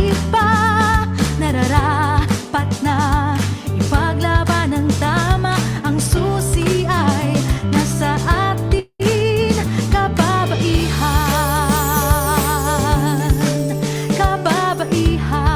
nagkaiba, nararapat na ipaglaban ng tama. Ang susi ay nasa atin, kababaihan, kababaihan.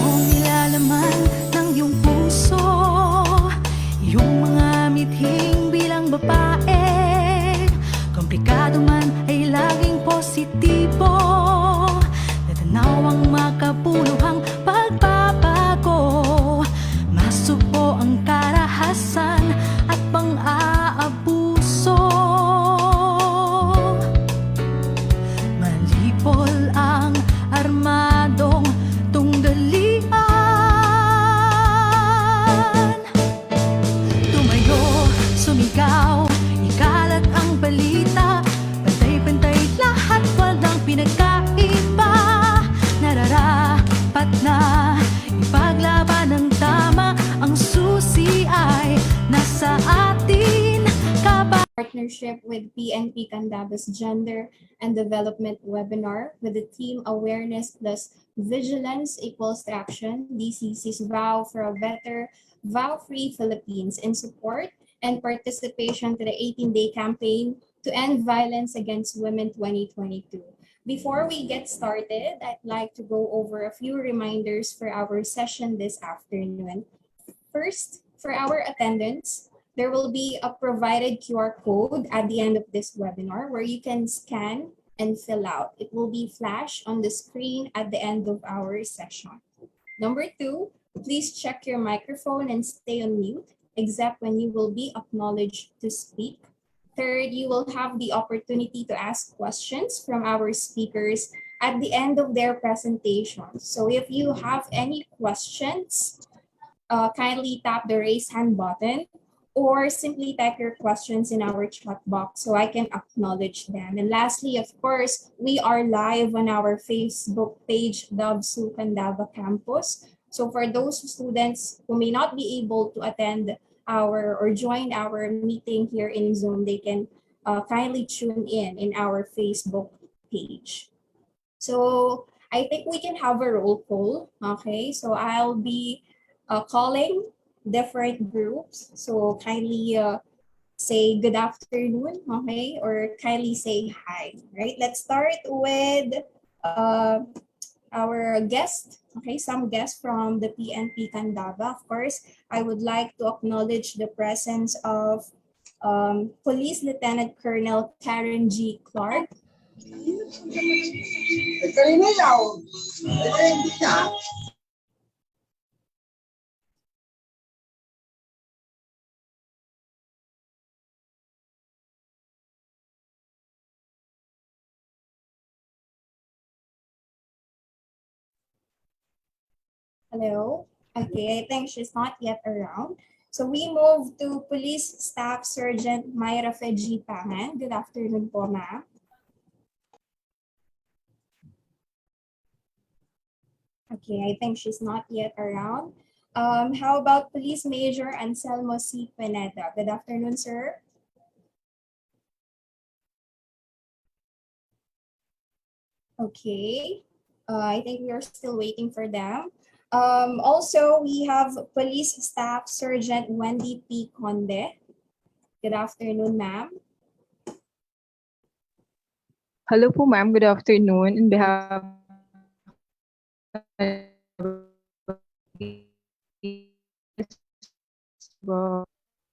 Anong nilalaman ng iyong puso? Iyong mga mithing bilang babae, komplikado man ay laging positibo. Natanaw ang makabuluhang pagbabago, masuko ang karahasan at pang-aabuso. Malipol ang armadong tunggalian, tumayo, sumigaw, ikalat ang balita, pantay-pantay lahat, walang pinagkaiba, nararapat na ipaglaban ng tama. Ang susi ay nasa atin, partnership with PNP Candabas Gender and Development webinar with the theme Awareness plus Vigilance equals to Action, DCC's Vow for a Better Vow-Free Philippines, in support and participation to the 18-day campaign to end violence against women 2022. Before we get started, I'd like to go over a few reminders for our session this afternoon. First, for our attendance, there will be a provided QR code at the end of this webinar where you can scan and fill out. It will be flashed on the screen at the end of our session. Number two, please check your microphone and stay on mute, except when you will be acknowledged to speak. Third, you will have the opportunity to ask questions from our speakers at the end of their presentations. So if you have any questions, kindly tap the raise hand button or simply type your questions in our chat box so I can acknowledge them. And lastly, of course, we are live on our Facebook page, Davsu Candaba Campus. So for those students who may not be able to attend our or join our meeting here in Zoom, they can kindly tune in our Facebook page. So I think we can have a roll call. Okay, so I'll be calling different groups. So kindly say good afternoon, okay? Or kindly say hi, right? Let's start with our guest, okay? Some guests from the PNP Candaba. Of course, I would like to acknowledge the presence of Police Lieutenant Colonel Karen G. Clark. Hello. Okay, I think she's not yet around. So we move to Police Staff Sergeant Myra Feji Pangan. Good afternoon po, ma'am. Okay, I think she's not yet around. How about Police Major Anselmo C. Pineda? Good afternoon, sir. Okay, I think we are still waiting for them. Also, we have Police Staff Sergeant Wendy P. Conde. Good afternoon, ma'am. Hello po ma'am, good afternoon. On behalf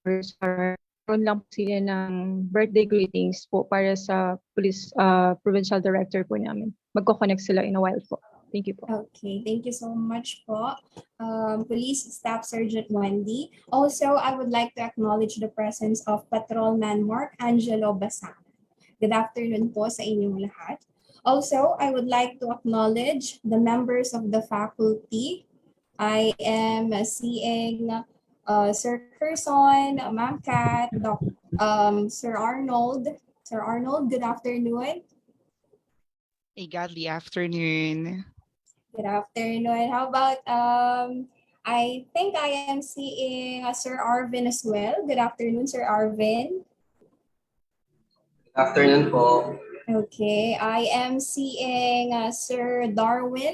Meron lang po sila ng birthday greetings po para sa police provincial director po namin. Magko-connect sila in a while po. Thank you po. Okay, thank you so much po, Police Staff Sergeant Wendy. Also, I would like to acknowledge the presence of Patrolman Mark Angelo Basana. Good afternoon po sa inyong lahat. Also, I would like to acknowledge the members of the faculty. I am seeing Sir Kerson, Ma'am Kat, Sir Arnold. Sir Arnold, good afternoon. A godly afternoon. Good afternoon. How about I think I am seeing Sir Arvin as well. Good afternoon, Sir Arvin. Good afternoon po. Okay, I am seeing Sir Darwin.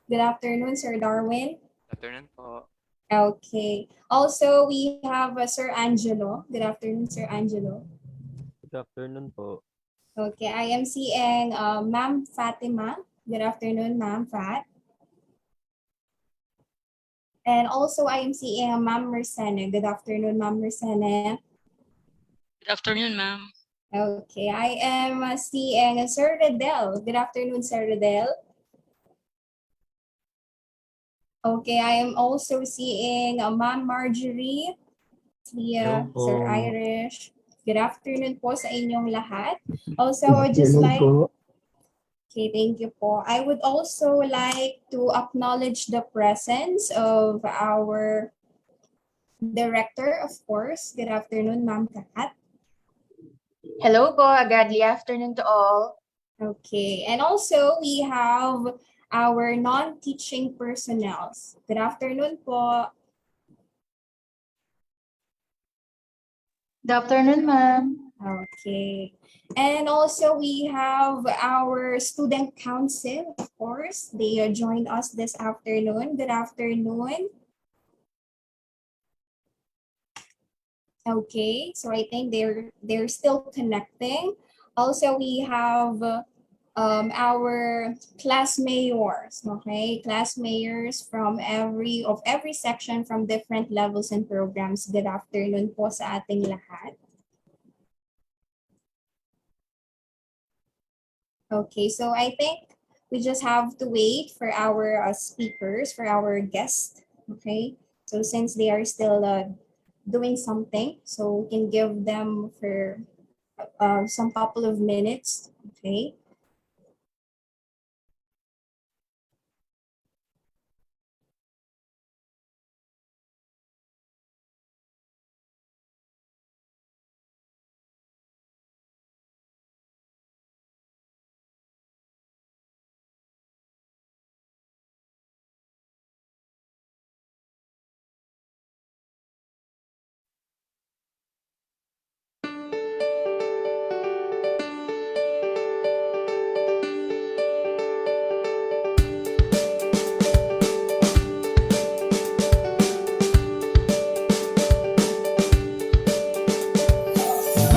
Good afternoon, Sir Darwin. Good afternoon po. Okay. Also, we have Sir Angelo. Good afternoon, Sir Angelo. Good afternoon po. Okay, I am seeing Ma'am Fatima. Good afternoon, Ma'am Fat. And also, I am seeing Ma'am Mersene. Good afternoon, Ma'am Mersene. Good afternoon, ma'am. Okay, I am seeing Sir Redel. Good afternoon, Sir Redel. Okay, I am also seeing Ma'am Marjorie, Tia, Hello po. Sir Irish. Good afternoon po sa inyong lahat. Also, I would just like, okay, thank you po. I would also like to acknowledge the presence of our director, of course. Good afternoon, Ma'am Kat. Hello po, a godly afternoon to all. Okay, and also we have our non-teaching personnel. Good afternoon po. Good afternoon, ma'am. Okay, and also we have our student council, of course. They joined us this afternoon. Good afternoon. Okay, so I think they're still connecting. Also, we have our class mayors, okay? Class mayors from every section from different levels and programs. Good afternoon po sa ating lahat. Okay, so I think we just have to wait for our speakers, for our guests, okay? So since they are still doing something, so we can give them for some couple of minutes, okay?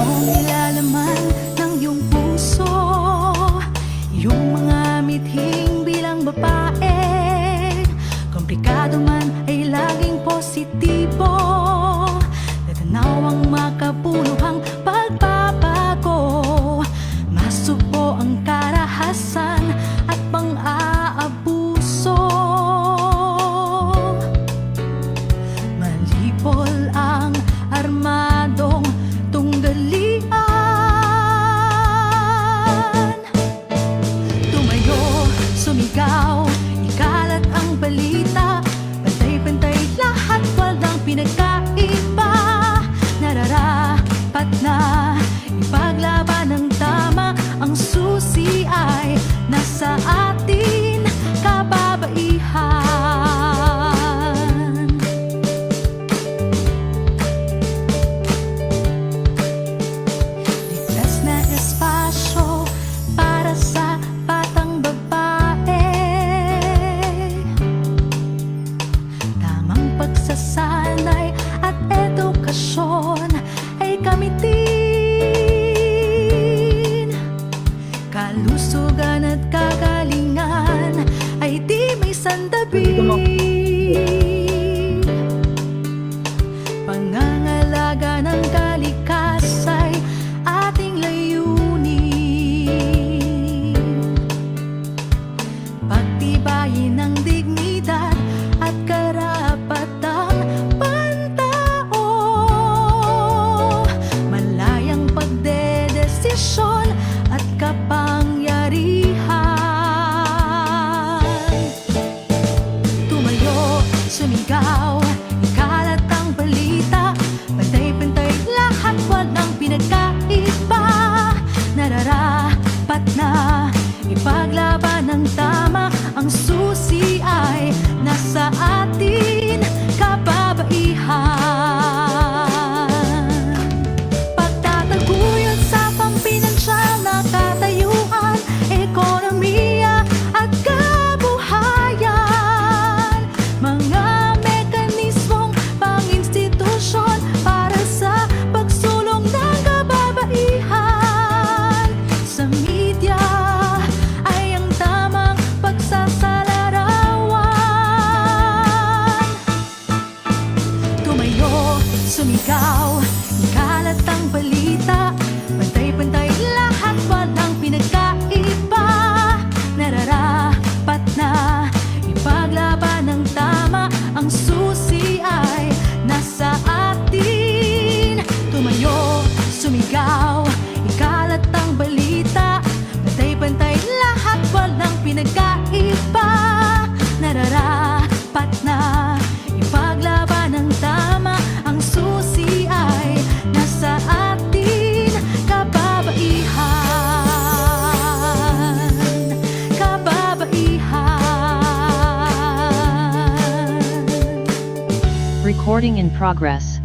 Ang nilalaman ng iyong puso, iyong mga mithing bilang babae. Komplikado man ay laging positibo, natanaw ang makabuluhang pagbabago. Masuko ang karahasan at pang-aabuso. Malipol ang armadong tunggalian. Tumayo, sumigaw, ikalat ang balita. Pantay-pantay lahat, walang pinagkaiba. Nararapat na ipaglaban ng tama. Ang susi ay nasa atin, kababaihan. Ligtas na espasyo para sa batang babae. pagtitibayin ng dignidad at karapatang pantao. Malayang pagdedesisyon at kapangyarihan. Tumayo, sumigaw, ikalat ang balita, pantay-pantay lahat, walang pinagkaiba. Nararapat na ipaglaban ng tama, ang susi ay nasa atin, kababaihan. Pagtataguyod sa pampinansyal na katayuan, ekonomiya at kabuhayan, mga mekanismong pang-institusyon para sa pagsulong ng kababaihan. Sa media ay ang tamang pagsasalarawan. Tumayo, sumigaw, ikalat ang balita, pantay-pantay lahat, walang pinagkaiba. Nararapat na ipaglaban ng tama, ang susi ay nasa atin. Tumayo, sumigaw, ikalat ang balita, pantay-pantay lahat, walang pinagkaiba. Nararapat na ipaglaban ng tama, ang susi ay nasa atin, kababaihan. Kababaihan. Recording in progress.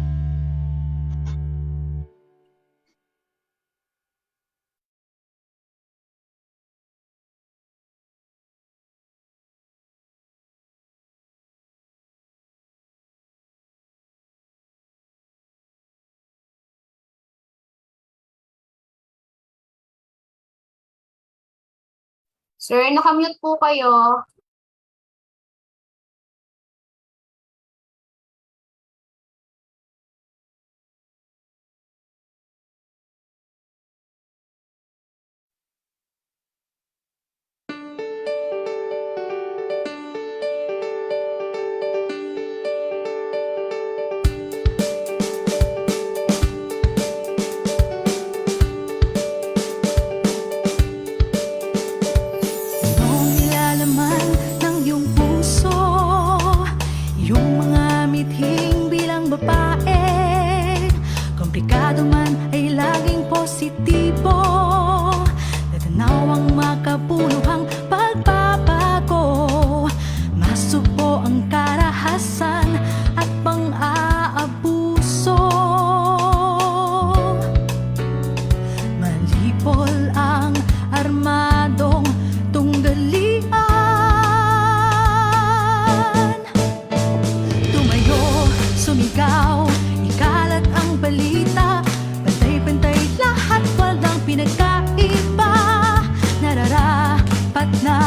Sir, nakamute po kayo. Anong nilalaman ng iyong puso? Iyong mga mithing bilang babae, komplikado man ay laging positibo. Natanaw ang makabuluhang pagbabago, masupo ang karahasan at pang-aabuso. Malipol ang armadong tunggalian. Tumayo, sumigaw, ikalat ang balita, pantay-pantay lahat, walang pinagkaiba. Nararapat na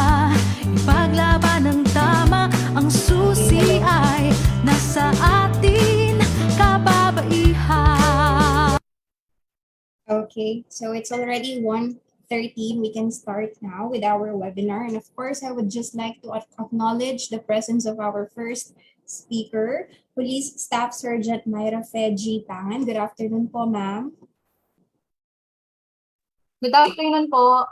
ipaglaban ng tama, ang susi ay nasa atin, kababaihan. Okay, so it's already 1:30. We can start now with our webinar. And of course, I would just like to acknowledge the presence of our first speaker, Police Staff Sergeant Myra Feji Pangan. Good afternoon po, ma'am. Good afternoon po.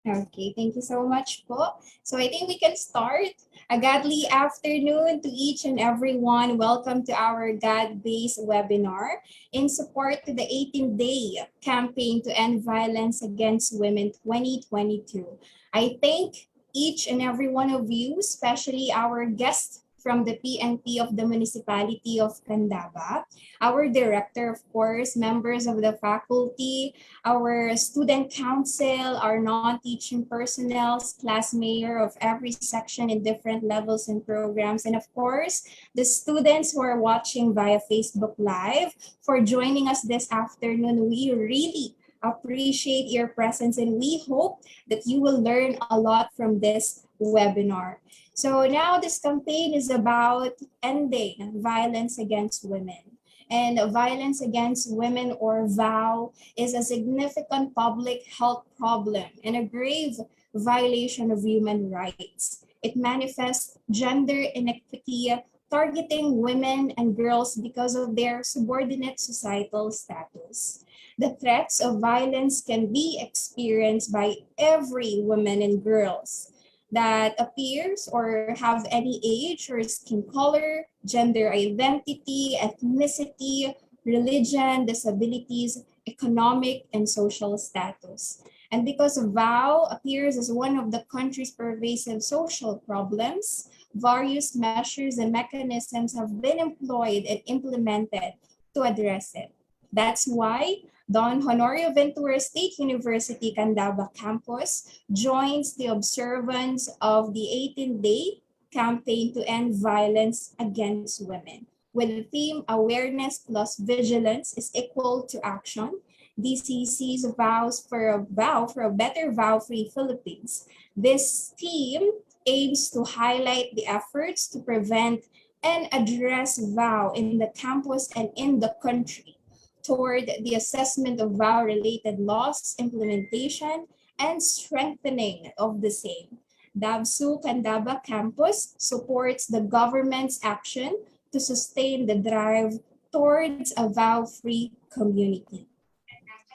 Okay, thank you so much po. So I think we can start. A godly afternoon to each and everyone. Welcome to our God-based webinar in support to the 18-day campaign to end violence against women 2022. I thank each and every one of you, especially our guests from the PNP of the Municipality of Candaba, our director, of course, members of the faculty, our student council, our non-teaching personnel, class mayor of every section in different levels and programs, and of course, the students who are watching via Facebook Live for joining us this afternoon. We really appreciate your presence and we hope that you will learn a lot from this webinar. So now this campaign is about ending violence against women. And violence against women, or VOW, is a significant public health problem and a grave violation of human rights. It manifests gender inequity, targeting women and girls because of their subordinate societal status. The threats of violence can be experienced by every woman and girls that appears or have any age or skin color, gender identity, ethnicity, religion, disabilities, economic, and social status. And because VOW appears as one of the country's pervasive social problems, various measures and mechanisms have been employed and implemented to address it. That's why Don Honorio Ventura State University Candaba campus joins the observance of the 18-day campaign to end violence against women, with the theme Awareness plus Vigilance is Equal to Action. DCC's vows for a better vow-free Philippines. This theme aims to highlight the efforts to prevent and address vow in the campus and in the country toward the assessment of vow-related laws, implementation, and strengthening of the same. DABSU Candaba campus supports the government's action to sustain the drive towards a vow-free community.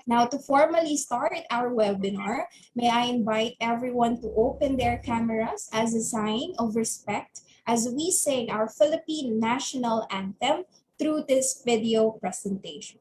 Now, to formally start our webinar, may I invite everyone to open their cameras as a sign of respect as we sing our Philippine national anthem through this video presentation.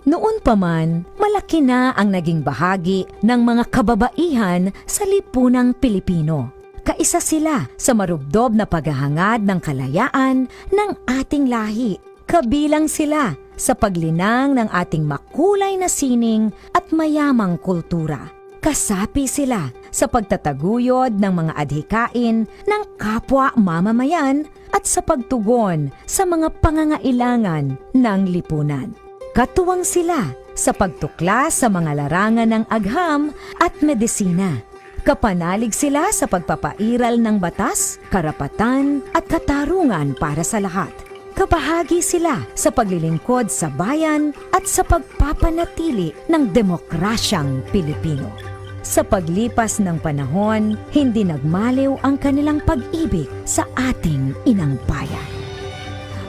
Noon pa man, malaki na ang naging bahagi ng mga kababaihan sa lipunang Pilipino. Kaisa sila sa marubdob na paghahangad ng kalayaan ng ating lahi. Kabilang sila sa paglinang ng ating makulay na sining at mayamang kultura. Kasapi sila sa pagtataguyod ng mga adhikain ng kapwa mamamayan at sa pagtugon sa mga pangangailangan ng lipunan. Katuwang sila sa pagtuklas sa mga larangan ng agham at medisina. Kapanalig sila sa pagpapairal ng batas, karapatan at katarungan para sa lahat. Kabahagi sila sa paglilingkod sa bayan at sa pagpapanatili ng demokrasyang Pilipino. Sa paglipas ng panahon, hindi nagmaliw ang kanilang pag-ibig sa ating inang bayan.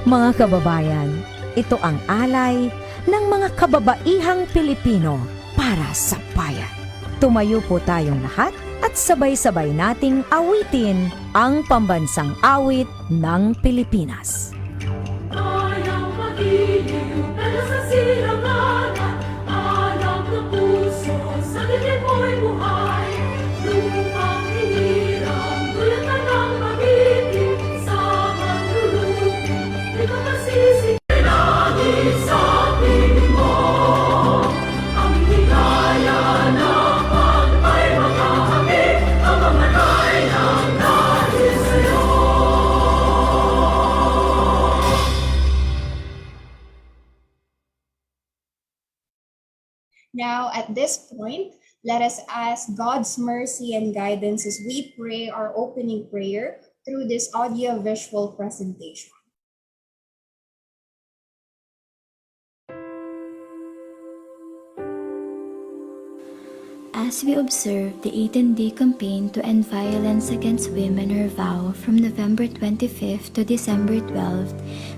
Mga kababayan, ito ang alay ng mga kababaihang Pilipino para sa bayan. Tumayo po tayong lahat at sabay-sabay nating awitin ang pambansang awit ng Pilipinas. Ayaw magiliw, pero sa silanganan, alam ng puso, sa dilim mo'y buhay. Lupang hinirang, dulatan ng pag-ibig, sa manlulupi, di ka masisig. Pinagin sa ating mo, ang higaya ng pagpay makahamig, ang mamatay ng dahil sa'yo. Now, at this point, let us ask God's mercy and guidance as we pray our opening prayer through this audio-visual presentation. As we observe the 18-day campaign to end violence against women or VOW from November 25th to December 12th,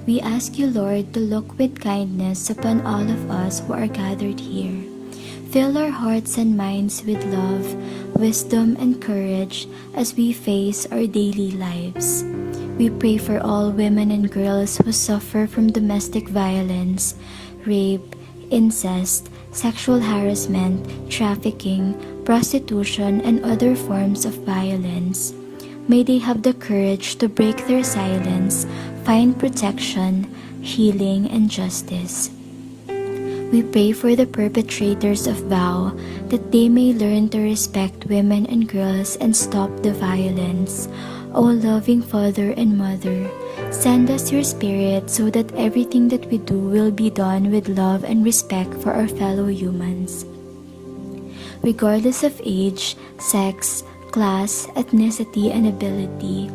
we ask you, Lord, to look with kindness upon all of us who are gathered here. Fill our hearts and minds with love, wisdom, and courage as we face our daily lives. We pray for all women and girls who suffer from domestic violence, rape, incest, sexual harassment, trafficking, prostitution, and other forms of violence. May they have the courage to break their silence, find protection, healing, and justice. We pray for the perpetrators of VOW that they may learn to respect women and girls and stop the violence. O loving Father and Mother, send us your Spirit so that everything that we do will be done with love and respect for our fellow humans. Regardless of age, sex, class, ethnicity, and ability,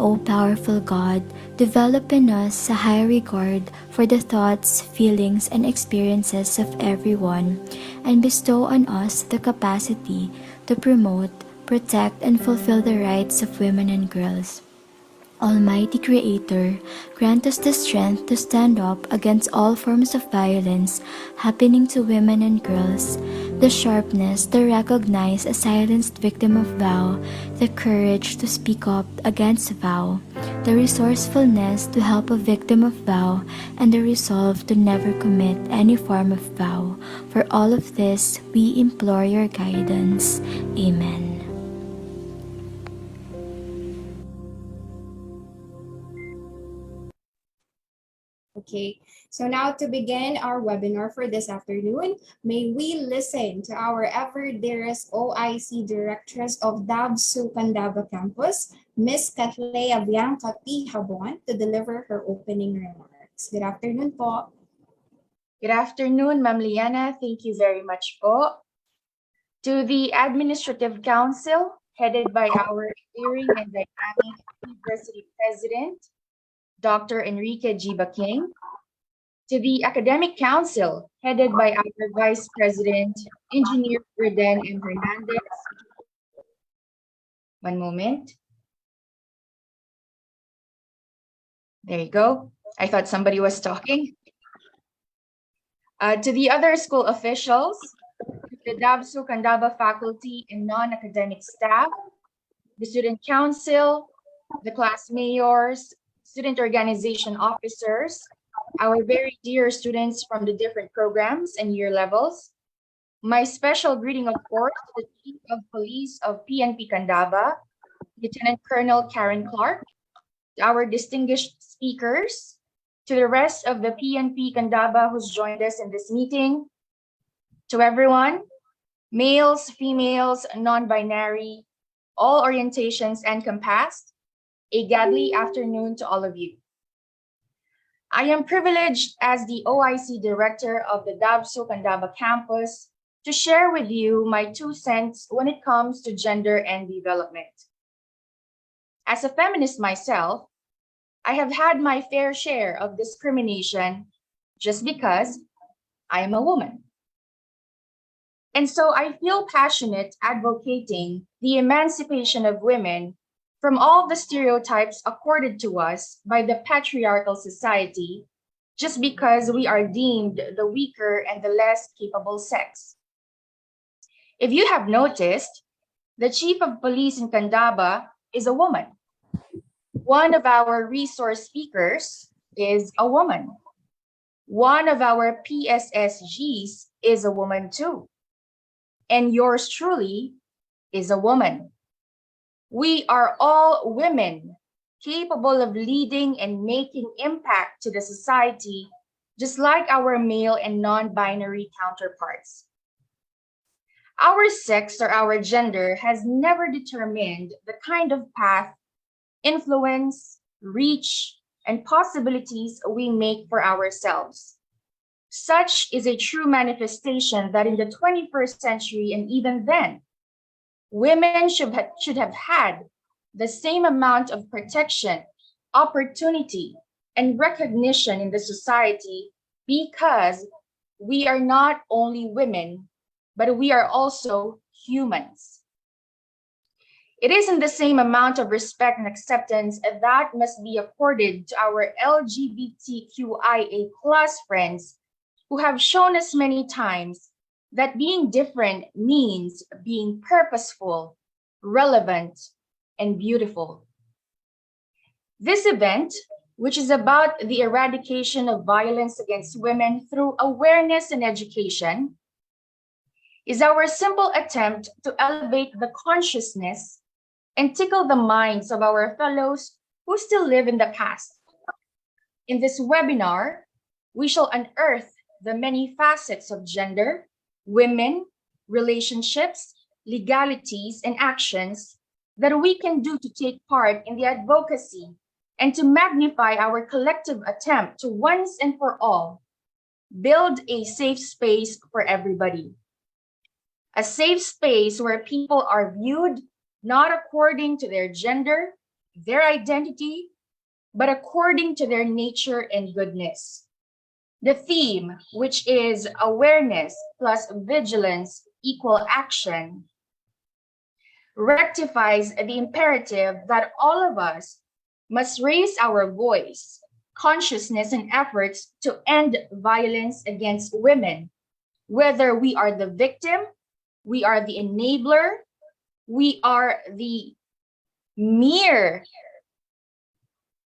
O powerful God, Develop in us a high regard for the thoughts, feelings, and experiences of everyone, and bestow on us the capacity to promote, protect, and fulfill the rights of women and girls. Almighty Creator, grant us the strength to stand up against all forms of violence happening to women and girls, the sharpness to recognize a silenced victim of vow, the courage to speak up against vow, the resourcefulness to help a victim of vow, and the resolve to never commit any form of vow. For all of this, we implore your guidance. Amen. Okay, so now to begin our webinar for this afternoon, may we listen to our ever dearest OIC Directress of DABSU Candaba Campus, Ms. Kathleen Bianca P. Habon, to deliver her opening remarks. Good afternoon po. Good afternoon, Ma'am Liana. Thank you very much po. To the Administrative Council, headed by our endearing and dynamic University President, Dr. Enrique G. Baking. To the Academic Council, headed by our Vice President, Engineer Reden M. Hernandez. One moment. There you go. I thought somebody was talking. To the other school officials, the DABSU Candaba faculty and non-academic staff, the Student Council, the class mayors, student organization officers, our very dear students from the different programs and year levels. My special greeting, of course, to the Chief of Police of PNP Candaba, Lieutenant Colonel Karen Clark, to our distinguished speakers, to the rest of the PNP Candaba who's joined us in this meeting, to everyone, males, females, non-binary, all orientations encompassed, a godly afternoon to all of you. I am privileged as the OIC Director of the DABSU Candaba Campus to share with you my 2 cents when it comes to gender and development. As a feminist myself, I have had my fair share of discrimination just because I am a woman. And so I feel passionate advocating the emancipation of women from all the stereotypes accorded to us by the patriarchal society just because we are deemed the weaker and the less capable sex. If you have noticed, the Chief of Police in Candaba is a woman. One of our resource speakers is a woman. One of our PSSGs is a woman too. And yours truly is a woman. We are all women capable of leading and making impact to the society, just like our male and non-binary counterparts. Our sex or our gender has never determined the kind of path, influence, reach, and possibilities we make for ourselves. Such is a true manifestation that in the 21st century and even then, women should have had the same amount of protection, opportunity, and recognition in the society because we are not only women, but we are also humans. It isn't the same amount of respect and acceptance that must be accorded to our LGBTQIA+ friends who have shown us many times that being different means being purposeful, relevant, and beautiful. This event, which is about the eradication of violence against women through awareness and education, is our simple attempt to elevate the consciousness and tickle the minds of our fellows who still live in the past. In this webinar, we shall unearth the many facets of gender, women, relationships, legalities, and actions that we can do to take part in the advocacy and to magnify our collective attempt to once and for all build a safe space for everybody. A safe space where people are viewed not according to their gender, their identity, but according to their nature and goodness. The theme, which is awareness plus vigilance equal action, rectifies the imperative that all of us must raise our voice, consciousness, and efforts to end violence against women, whether we are the victim, we are the enabler, we are the mere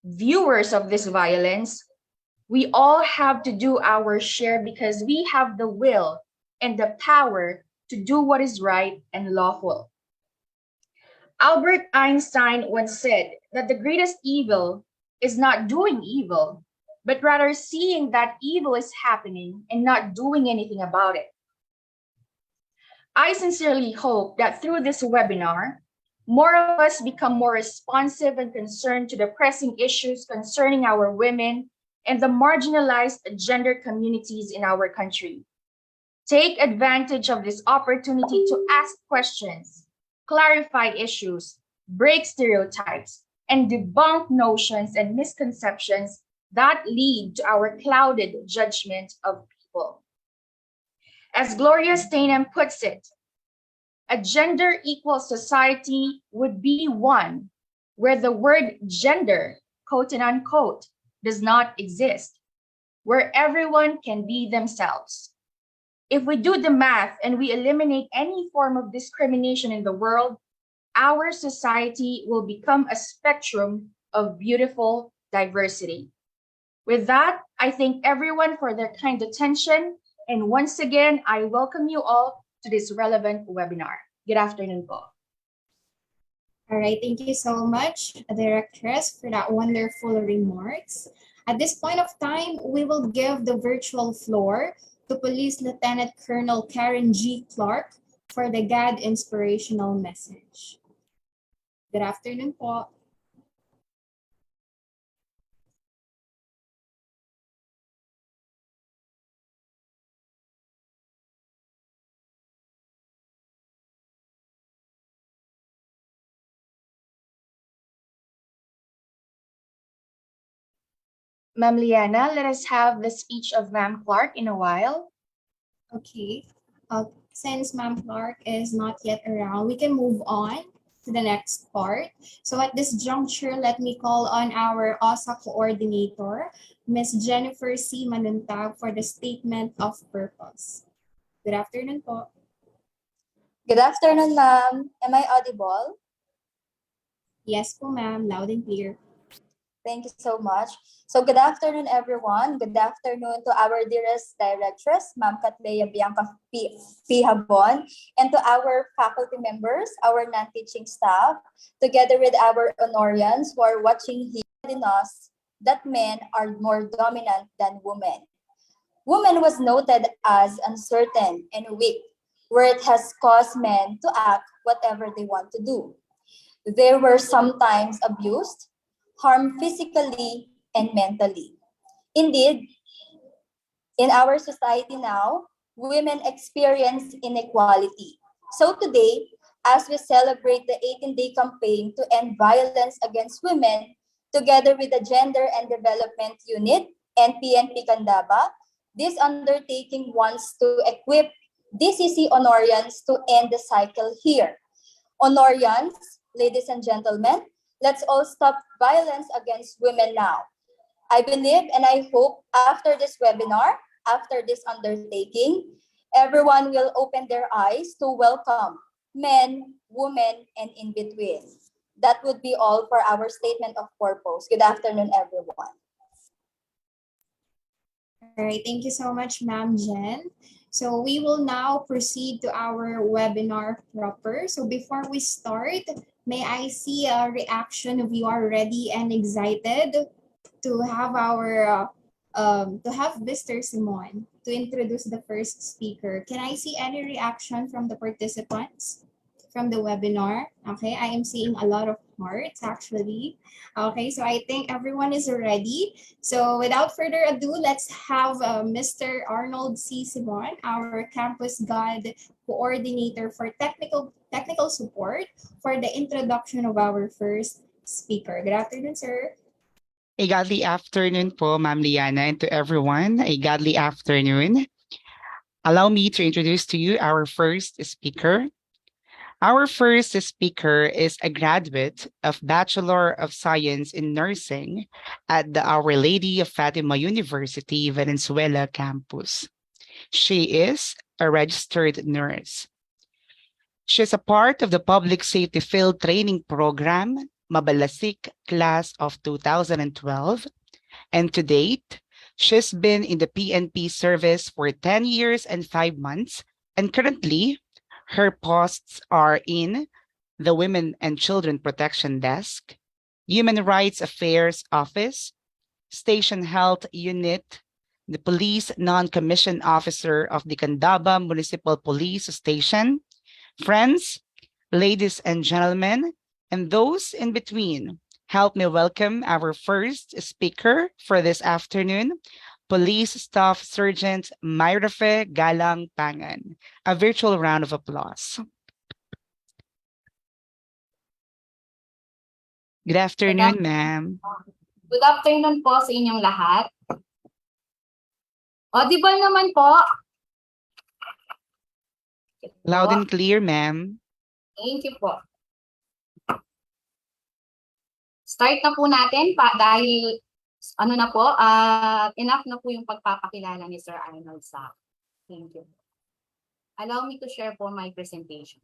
viewers of this violence. We all have to do our share because we have the will and the power to do what is right and lawful. Albert Einstein once said that the greatest evil is not doing evil, but rather seeing that evil is happening and not doing anything about it. I sincerely hope that through this webinar, more of us become more responsive and concerned to the pressing issues concerning our women and the marginalized gender communities in our country. Take advantage of this opportunity to ask questions, clarify issues, break stereotypes, and debunk notions and misconceptions that lead to our clouded judgment of people. As Gloria Steinem puts it, a gender-equal society would be one where the word gender, quote and unquote, does not exist, where everyone can be themselves. If we do the math and we eliminate any form of discrimination in the world, our society will become a spectrum of beautiful diversity. With that, I thank everyone for their kind attention. And once again, I welcome you all to this relevant webinar. Good afternoon po. All right, thank you so much, Directress, for that wonderful remarks. At this point of time, we will give the virtual floor to Police Lieutenant Colonel Karen G. Clark for the GAD inspirational message. Good afternoon po. Ma'am Liana, let us have the speech of Ma'am Clark in a while. Okay. Since Ma'am Clark is not yet around, we can move on to the next part. So at this juncture, let me call on our OSA coordinator, Ms. Jennifer C. Manuntag, for the statement of purpose. Good afternoon po. Good afternoon, ma'am. Am I audible? Yes po, ma'am. Loud and clear. Thank you so much. So good afternoon, everyone. Good afternoon to our dearest directress, Ma'am Catlea Bianca P. Habon, and to our faculty members, our non-teaching staff, together with our honorians who are watching here in us, that men are more dominant than women. Women was noted as uncertain and weak, where it has caused men to act whatever they want to do. They were sometimes abused, harmed physically and mentally. Indeed, in our society now, women experience inequality. So today, as we celebrate the 18-day campaign to end violence against women, together with the Gender and Development Unit and PNP Candaba, this undertaking wants to equip DCC honorians to end the cycle here. Honorians, ladies and gentlemen, let's all stop violence against women now. I believe and I hope after this webinar, after this undertaking, everyone will open their eyes to welcome men, women, and in between. That would be all for our statement of purpose. Good afternoon, everyone. All right, thank you so much, Ma'am Jen. So we will now proceed to our webinar proper. So before we start, may I see a reaction if you are ready and excited to have Mr. Simon to introduce the first speaker. Can I see any reaction from the participants from the webinar? Okay, I am seeing a lot of hearts actually. Okay, so I think everyone is ready. So without further ado, let's have Mr. Arnold C. Simon, our Campus GAD coordinator for technical support, for the introduction of our first speaker. Good afternoon, sir. A godly afternoon po, Ma'am Liana, and to everyone, a godly afternoon. Allow me to introduce to you our first speaker. Our first speaker is a graduate of Bachelor of Science in Nursing at the Our Lady of Fatima University, Venezuela campus. She is a registered nurse. She is a part of the Public Safety Field Training Program, Mabalasik Class of 2012, and to date, she's been in the PNP service for 10 years and 5 months, and currently, her posts are in the Women and Children Protection Desk, Human Rights Affairs Office, Station Health Unit, the Police Non-Commissioned Officer of the Candaba Municipal Police Station. Friends, ladies and gentlemen, and those in between, help me welcome our first speaker for this afternoon, Police Staff Sergeant Mayrafe Galang Pangan. A virtual round of applause. Good afternoon, ma'am. Good afternoon po sa inyong lahat. Audible naman po. Loud and clear, ma'am. Thank you po. Start na po natin dahil ano na po, enough na po yung pagpapakilala ni Sir Arnold sa akin. Thank you. Allow me to share po my presentation.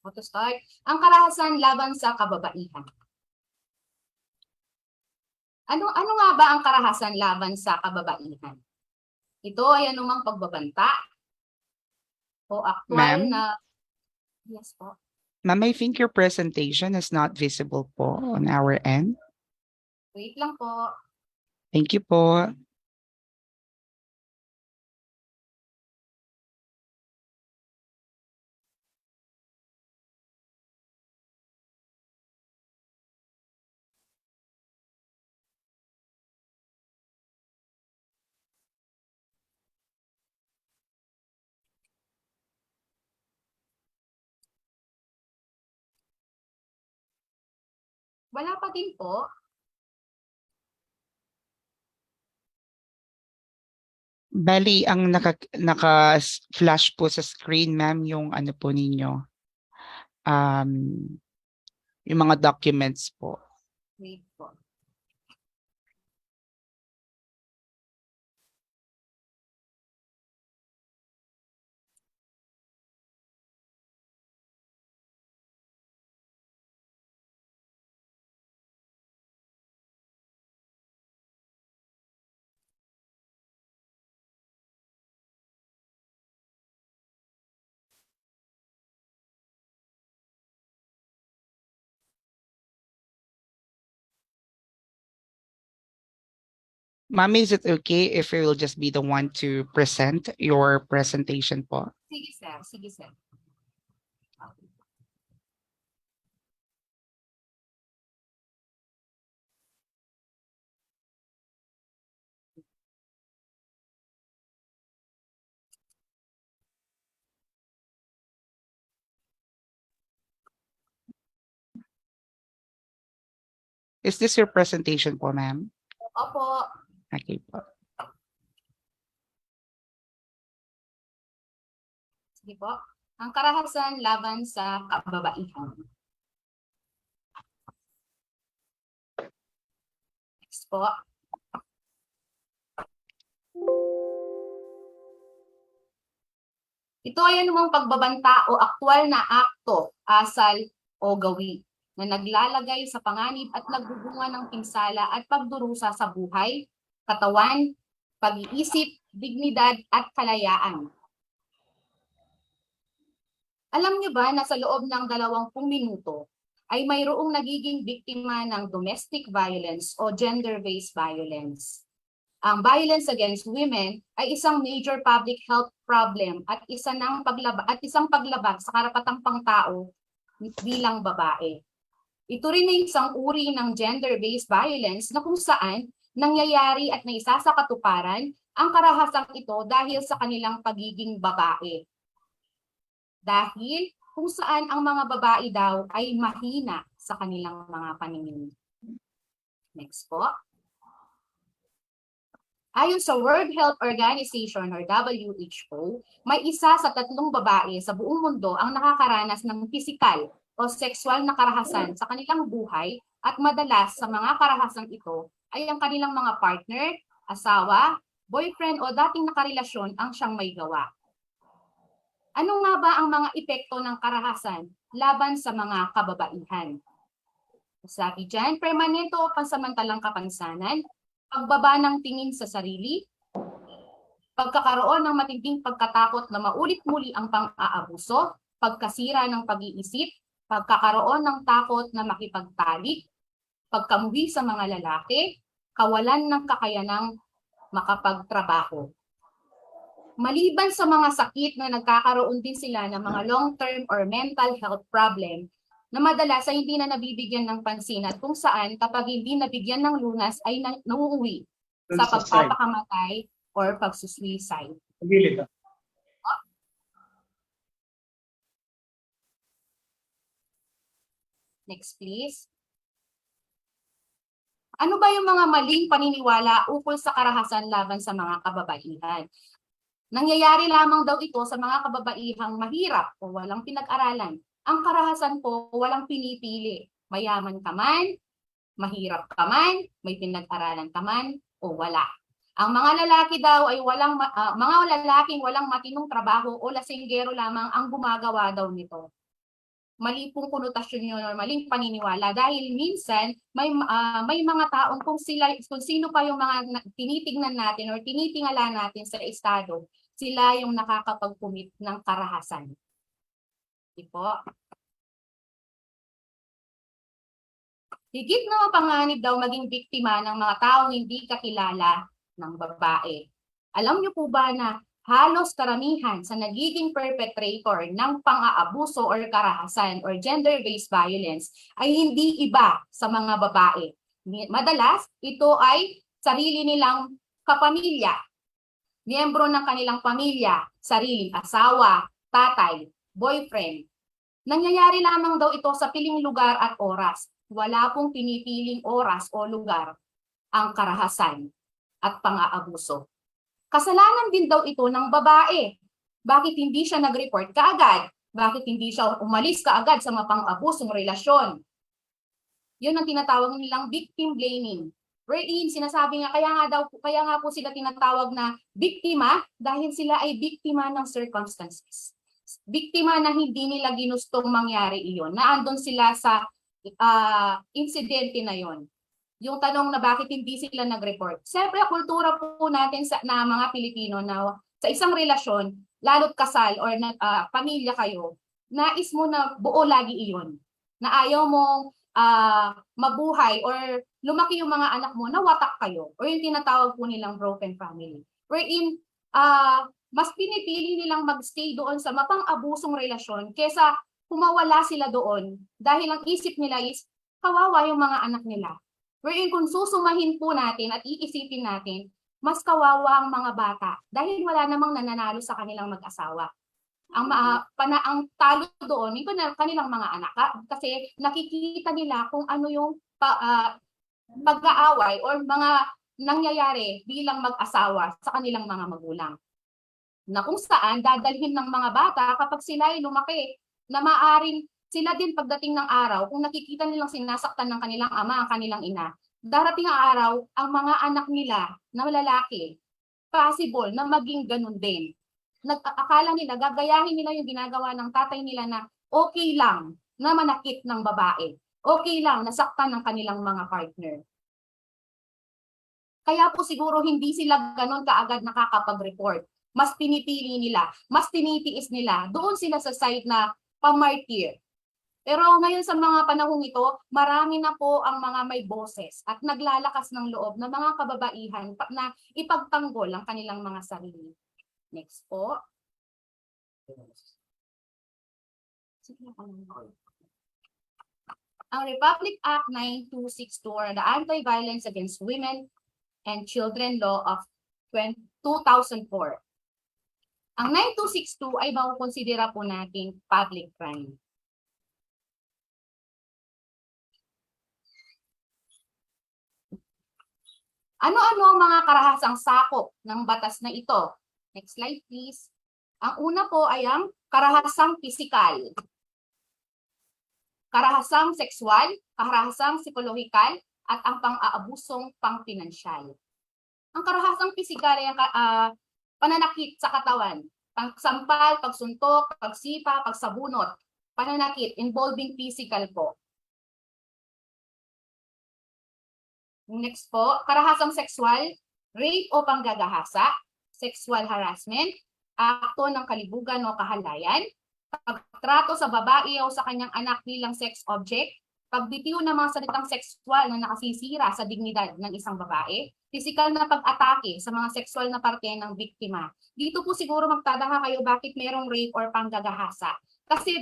To start, ang karahasan laban sa kababaihan. Ano nga ba ang karahasan laban sa kababaihan? Ito ay anumang pagbabanta o aktwal na... Yes po. Ma'am, I think your presentation is not visible po on our end. Wait lang po. Thank you po. Wala pa din po. Bali, ang naka-flash po sa screen, ma'am, yung ano po ninyo, yung mga documents po. Wait po. Ma'am, is it okay if I will just be the one to present your presentation po? Sige sir, sige sir. Is this your presentation po, ma'am? Opo. Okay po. Sige po. Ang karahasan laban sa kababaihan. Next po. Ito ay anumang pagbabanta o aktwal na akto, asal o gawi na naglalagay sa panganib at nagbubunga ng pinsala at pagdurusa sa buhay, katawan, pag-iisip, dignidad at kalayaan. Alam niyo ba na sa loob ng 20 minuto ay mayroong nagiging biktima ng domestic violence o gender-based violence. Ang violence against women ay isang major public health problem at isang paglabag sa karapatang pangtao bilang babae. Ito rin ay isang uri ng gender-based violence na kung saan nangyayari at naisa sa katuparan ang karahasang ito dahil sa kanilang pagiging babae. Dahil kung saan ang mga babae daw ay mahina sa kanilang mga paningin. Next po. Ayon sa World Health Organization or WHO, may isa sa 3 babae sa buong mundo ang nakakaranas ng pisikal o sexual na karahasan sa kanilang buhay at madalas sa mga karahasang ito ay ang kanilang mga partner, asawa, boyfriend o dating nakarelasyon ang siyang may gawa. Ano nga ba ang mga epekto ng karahasan laban sa mga kababaihan? Sabi dyan, permanente o pansamantalang kapansanan, pagbaba ng tingin sa sarili, pagkakaroon ng matinding pagkatakot na maulit-muli ang pang-aabuso, pagkasira ng pag-iisip, pagkakaroon ng takot na makipagtalik, pagkamuhi sa mga lalaki, kawalan ng kakayanang makapagtrabaho. Maliban sa mga sakit na nagkakaroon din sila ng mga long-term or mental health problem na madalas ay hindi na nabibigyan ng pansin at kung saan kapag hindi nabigyan ng lunas ay nauuwi sa pagpapakamatay or pagsusuicide. Next please. Ano ba yung mga maling paniniwala ukol sa karahasan laban sa mga kababaihan? Nangyayari lamang daw ito sa mga kababaihang mahirap o walang pinag-aralan. Ang karahasan po, walang pinipili. Mayaman ka man, mahirap ka man, may pinag-aralan ka man, o wala. Ang mga lalaki daw ay mga lalaking walang matinong trabaho o lasinggero lamang ang gumagawa daw nito. Mali pong konotasyon yun or maling paniniwala dahil minsan may mga taong kung sino pa yung mga tinitingnan natin or tinitingala natin sa estado, sila yung nakakapag-commit ng karahasan. Po. Higit na mapanganib daw maging biktima ng mga taong hindi kakilala ng babae. Alam niyo po ba na halos karamihan sa nagiging perpetrator ng pang-aabuso or karahasan or gender-based violence ay hindi iba sa mga babae. Madalas, ito ay sarili nilang kapamilya, miyembro ng kanilang pamilya, sariling asawa, tatay, boyfriend. Nangyayari lamang daw ito sa piling lugar at oras. Wala pong pinipiling oras o lugar ang karahasan at pang-aabuso. Kasalanan din daw ito ng babae. Bakit hindi siya nag-report kaagad? Bakit hindi siya umalis kaagad sa mapang-abusong relasyon? Yun ang tinatawag nilang victim blaming. Wherein sinasabi nga kaya nga po sila tinatawag na biktima dahil sila ay biktima ng circumstances. Biktima na hindi nila ginustong mangyari iyon. Naandun sila sa insidente na yon. Yung tanong na bakit hindi sila nag-report. Siyempre, kultura po natin na mga Pilipino na sa isang relasyon, lalo't kasal or pamilya kayo, nais mo na buo lagi iyon. Na ayaw mong mabuhay or lumaki yung mga anak mo na watak kayo. Or yung tinatawag po nilang broken family. Wherein, mas pinipili nilang magstay doon sa mapang-abusong relasyon kesa kumawala sila doon dahil ang isip nila is kawawa yung mga anak nila. Wherein kung susumahin po natin at iisipin natin, mas kawawa ang mga bata dahil wala namang nananalo sa kanilang mag-asawa. Ang talo doon, yung kanilang mga anak kasi nakikita nila kung ano yung pag-aaway or mga nangyayari bilang mag-asawa sa kanilang mga magulang. Na kung saan dadalhin ng mga bata kapag sila ay lumaki na maaring sila din pagdating ng araw kung nakikita nilang sinasaktan ng kanilang ama, ang kanilang ina, darating ang araw ang mga anak nila na lalaki, possible na maging ganun din. Akala nila, gagayahin nila yung ginagawa ng tatay nila na okay lang na manakit ng babae, okay lang nasaktan ng kanilang mga partner. Kaya po siguro hindi sila ganun kaagad nakakapag-report. Mas pinipili nila, mas tinitiis nila. Doon sila sa side na pamartir. Pero ngayon sa mga panahong ito, marami na po ang mga may boses at naglalakas ng loob na mga kababaihan na ipagtanggol ang kanilang mga sarili. Next po. Ang Republic Act 9262 or the Anti-Violence Against Women and Children Law of 2004. Ang 9262 ay makukonsidera po nating public crime. Ano-ano ang mga karahasang sakop ng batas na ito? Next slide please. Ang una po ay ang karahasang pisikal, karahasang sexual, karahasang psikolohikal, at ang pang-aabusong pang-pinansyal. Ang karahasang pisikal ay ang pananakit sa katawan, pagsampal, pagsuntok, pagsipa, pagsabunot, pananakit involving physical po. Next po, karahasang sexual, rape o panggagahasa, sexual harassment, akto ng kalibugan o kahalayan, pagtrato sa babae o sa kanyang anak bilang sex object, pagbitiw ng mga salitang sexual na nakasisira sa dignidad ng isang babae, physical na pag-atake sa mga sexual na parte ng biktima. Dito po siguro magtataka kayo bakit merong rape or panggagahasa. Kasi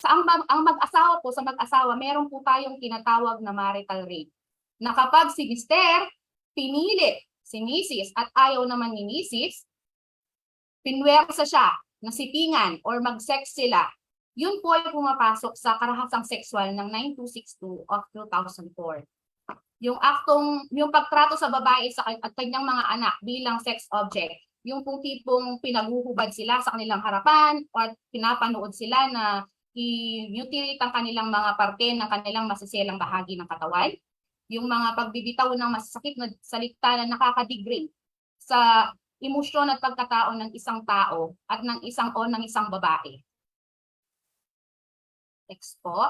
ang mag-asawa po, sa mag-asawa, meron po tayong tinatawag na marital rape. Na kapag si Mister pinilit si Mrs. at ayaw naman ni Mrs., pinwersa siya, nasipingan, or mag-sex sila, yun po ay pumapasok sa karahasang sexual ng 9262 of 2004. Yung pagtrato sa babae at kanyang mga anak bilang sex object, yung pong tipong pinaguhubad sila sa kanilang harapan or pinapanood sila na i-mutilate ang kanilang mga parte ng kanilang masiselang bahagi ng katawan, yung mga pagbibitaw ng masasakit na salita na nakakadegrade sa emosyon at pagkatao ng isang tao at ng isang babae. Next po.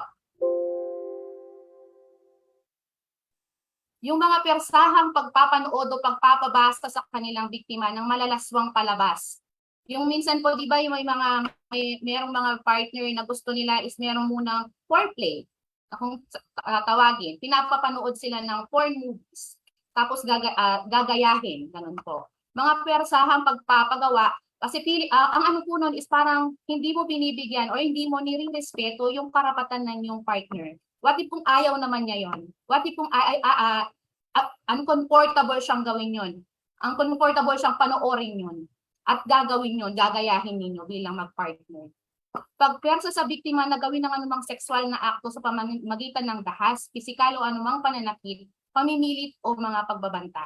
Yung mga persahang pagpapanood o pagpapabasta sa kanilang biktima ng malalaswang palabas. Yung minsan po, di ba, yung merong mga partner na gusto nila is merong munang foreplay. Kung tawagin, pinapapanood sila ng porn movies. Tapos gagayahin, ganun po. Mga persahang pagpapagawa, kasi ang ano po nun is parang hindi mo binibigyan o hindi mo nire-respeto yung karapatan ng yung partner. What if kung ayaw naman niya yon? What if kung uncomfortable siyang gawin yon? Uncomfortable siyang panoorin yon? At gagawin yon, gagayahin ninyo bilang mag-partner. Pagpersa sa biktima na gawin ng anumang sexual na akto sa pamamagitan ng dahas, pisikal o anumang pananakit, pamimilit o mga pagbabanta.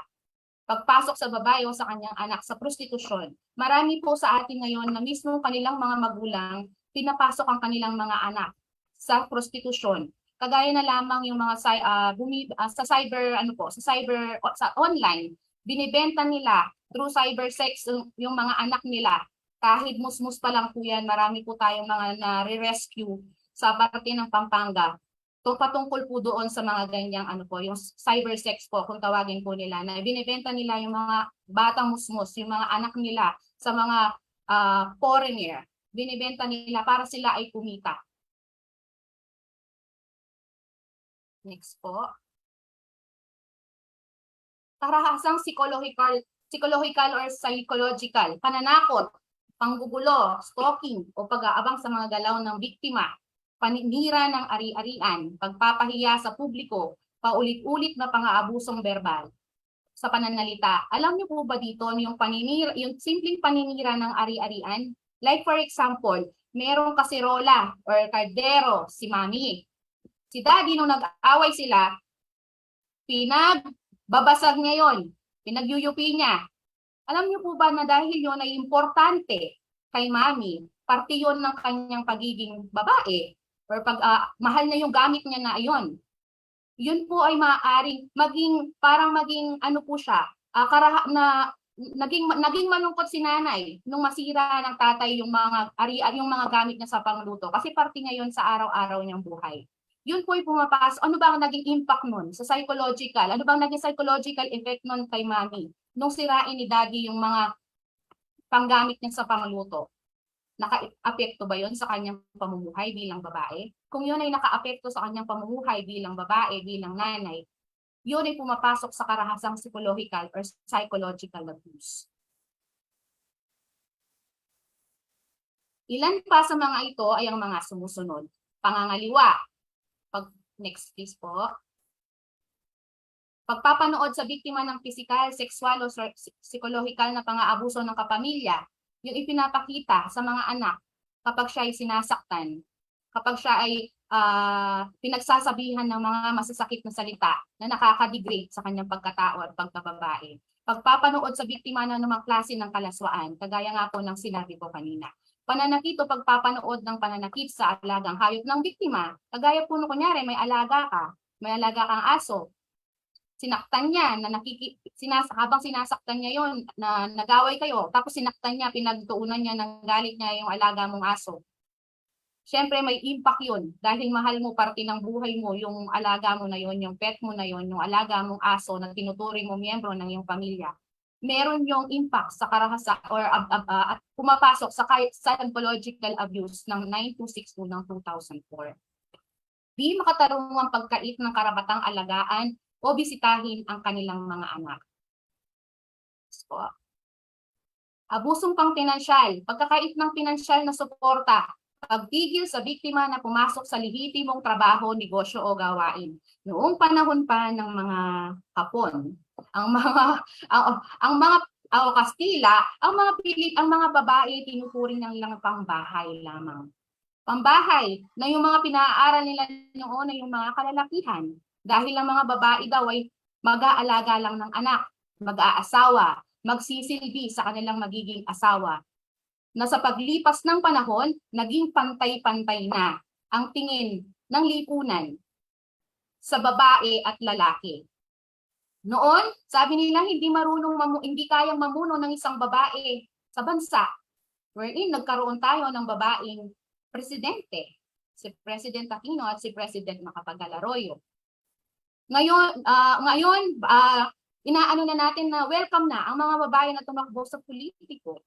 Pagpasok sa babae o sa kanyang anak sa prostitusyon. Marami po sa atin ngayon na mismo kanilang mga magulang pinapasok ang kanilang mga anak sa prostitusyon. Kagaya na lamang yung mga sa online, binibenta nila through cyber sex yung mga anak nila. Kahit musmus pa lang po yan, marami po tayong mga na-rescue sa parte ng Pampanga. Patungkol po doon sa mga ganyang yung cyber sex po, kung tawagin po nila, na binibenta nila yung mga batang musmus, yung mga anak nila sa mga foreigner. Binibenta nila para sila ay kumita. Next po. Karahasang psychological or psychological, pananakot, panggugulo, stalking o pag-aabang sa mga galaw ng biktima, paninira ng ari-arian, pagpapahiya sa publiko, paulit-ulit na pang-aabusong verbal sa pananalita. Alam niyo po ba dito yung simpleng paninira ng ari-arian? Like for example, merong kasirola or kaldero si mami. Si daddy nung nag-away sila, pinagbabasag niya yon, pinagyuyupi niya. Alam niyo po ba na dahil yon ay importante kay mami, parte yon ng kanyang pagiging babae, or pag mahal na yung gamit niya na ayon. Yun po ay maaaring maging ano po siya, naging malungkot si nanay nung masira ng tatay yung mga gamit niya sa pangluto kasi parte ngayon sa araw-araw niyang buhay. Yun po ay pumapasok. Ano ba ang naging impact nun sa psychological? Ano ba ang naging psychological effect nun kay mami nung sirain ni daddy yung mga panggamit niya sa pangluto? Naka-apekto ba yon sa kanyang pamumuhay bilang babae? Kung yun ay naka-apekto sa kanyang pamumuhay bilang babae, bilang nanay, yun ay pumapasok sa karahasang psychological or psychological abuse. Ilan pa sa mga ito ay ang mga sumusunod. Pangangaliwa. Next please po. Pagpapanood sa biktima ng pisikal, sexual o psychological na pang-aabuso ng kapamilya, yung ipinapakita sa mga anak kapag siya ay sinasaktan, kapag siya ay pinagsasabihan ng mga masasakit na salita na nakaka-degrade sa kanyang pagkatao at pagkababae. Pagpapanood sa biktima ng anumang klase ng kalaswaan, kagaya nga po ng sinabi ko kanina. Pananakit o pagpapanood ng pananakit sa alagang hayop ng biktima, kagaya po no kunyari may alaga kang aso, sinaktan niya, habang sinasaktan niya yon na nagaway kayo, tapos sinaktan niya, pinagtuunan niya ng galit niya yung alaga mong aso. Siyempre may impact yun dahil mahal mo, parte ng buhay mo, yung alaga mo na yon, yung pet mo na yon, yung alaga mong aso na tinuturing mo miyembro ng iyong pamilya. Meron yung impact sa karahasa or at pumapasok sa psychological abuse ng 9262 ng 2004. Di makatarungang pagkait ng karapatang alagaan o bisitahin ang kanilang mga anak. So, abusong pang-pinansyal, pagkakait ng pinansyal na suporta, pagpigil sa biktima na pumasok sa lehitimong trabaho, negosyo o gawain. Noong panahon pa ng mga Hapon, ang mga Kastila, ang mga babae tinuturing ng lang pangbahay lamang. Pambahay na yung mga pinaaral nila noon ay yung mga kalalakihan. Dahil ang mga babae daw ay mag-aalaga lang ng anak, mag-aasawa, magsisilbi sa kanilang magiging asawa. Na sa paglipas ng panahon, naging pantay-pantay na ang tingin ng lipunan sa babae at lalaki. Noon, sabi nila hindi kayang mamuno ng isang babae sa bansa. Wherein nagkaroon tayo ng babaeng presidente, si President Aquino at si President Macapagal Arroyo. Ngayon, inaano na natin na welcome na ang mga babae na tumakbo sa politiko.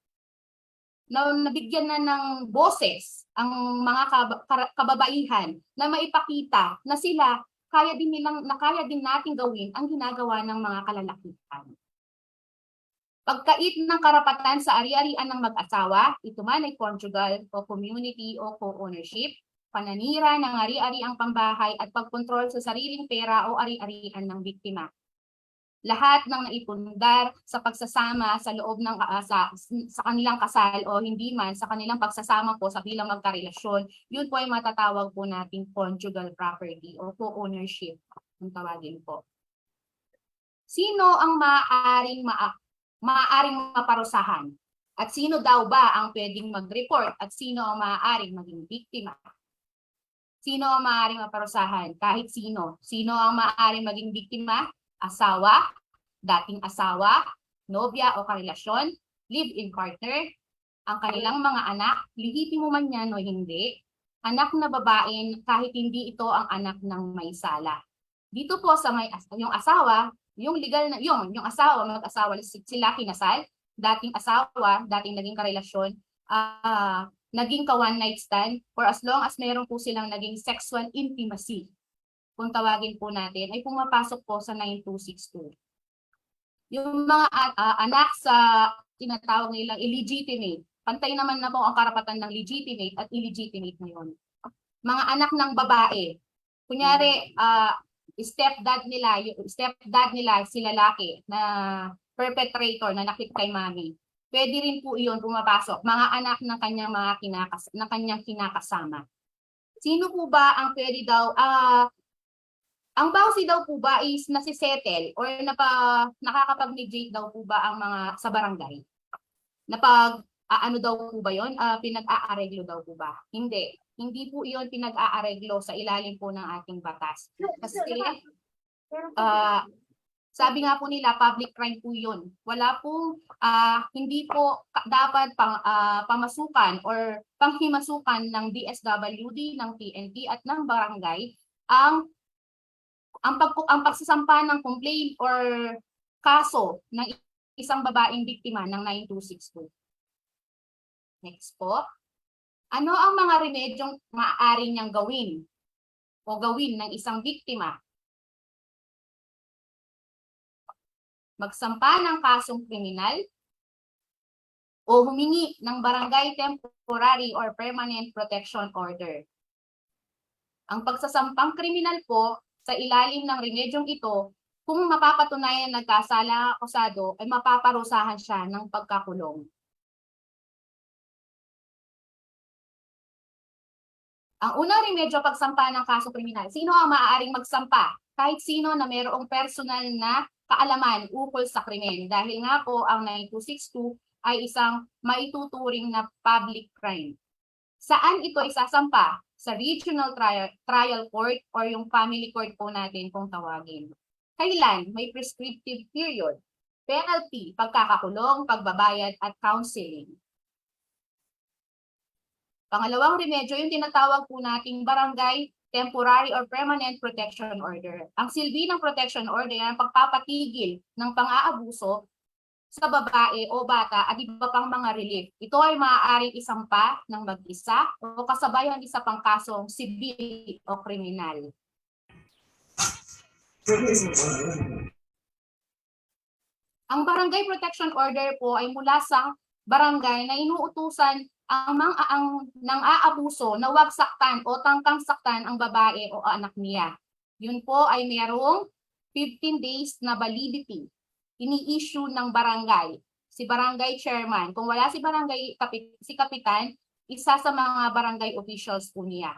Na nabigyan na ng boses ang mga kababaihan na maipakita na sila kaya din natin gawin ang ginagawa ng mga kalalakihan. Pagkait ng karapatan sa ari-arian ng mag-asawa, ito man ay conjugal o community o co-ownership, pananira ng ari-ariang pambahay at pagkontrol sa sariling pera o ari-arian ng biktima. Lahat ng naipundar sa pagsasama sa loob ng sa kanilang kasal o hindi man sa kanilang pagsasama po sa bilang magkarelasyon, yun po ay matatawag po nating conjugal property o co-ownership ang tawagin po. Sino ang maaaring maparusahan? At sino daw ba ang pwedeng mag-report? At sino ang maaaring maging biktima? Sino ang maaaring maparusahan? Kahit sino. Sino ang maaaring maging biktima? Asawa, dating asawa, nobya o karelasyon, live-in partner, ang kanilang mga anak, lihitimo man yan o hindi, anak na babae kahit hindi ito ang anak ng may sala. Dito po sa yung asawa, yung legal na yung asawa, mag-asawa sila kinasal, dating asawa, dating naging karelasyon, naging ka-one night stand for as long as meron po silang naging sexual intimacy. Kung tawagin po natin, ay pumapasok po sa 9262. Yung mga anak sa tinatawag nilang illegitimate, pantay naman na po ang karapatan ng legitimate at illegitimate ngayon. Mga anak ng babae, kunyari, stepdad nila si lalaki na perpetrator na nakit kay mami. Pwede rin po iyon pumapasok, mga anak ng kanyang kinakasama. Sino po ba ang pwede daw, ang bawsi daw po ba is nasisettle or nakakapag-mediate daw po ba ang mga sa barangay? Ano daw po ba yun? Pinag-aareglo daw po ba? Hindi. Hindi po iyon pinag-aareglo sa ilalim po ng ating batas. Kasi sabi nga po nila, public crime po yun. Wala pong, hindi po dapat pamasukan or panghimasukan ng DSWD, ng PNP at ng barangay ang pagsasampa ng complaint or kaso ng isang babaeng biktima ng 9262. Next po. Ano ang mga remedyong maaari niyang gawin o gawin ng isang biktima? Magsampa ng kasong kriminal o humingi ng barangay temporary or permanent protection order. Ang pagsasampang kriminal po sa ilalim ng remedyong ito, kung mapapatunayan nagkasala ang akusado, ay mapaparusahan siya ng pagkakulong. Ang unang remedyo pagsampa ng kasong kriminal, sino ang maaaring magsampa? Kahit sino na mayroong personal na kaalaman ukol sa krimen. Dahil nga po ang 9262 ay isang maituturing na public crime. Saan ito isasampa? Sa regional trial court or yung family court po natin kung tawagin. Kailan? May prescriptive period. Penalty, pagkakakulong, pagbabayad at counseling. Pangalawang remedyo, yung tinatawag po nating barangay temporary or permanent protection order. Ang silbi ng protection order ay ang pagpapatigil ng pang-aabuso sa babae o bata at iba pang mga relief. Ito ay maaaring isampa ng mag-isa o kasabayan isa pang kasong sibil o kriminal. Ang barangay protection order po ay mula sa barangay na inuutusan ng aabuso na huwag saktan o tangkang saktan ang babae o anak niya. Yun po ay mayroong 15 days na validity. Ini-issue ng barangay, si barangay chairman. Kung wala si si kapitan, isa sa mga barangay officials po niya.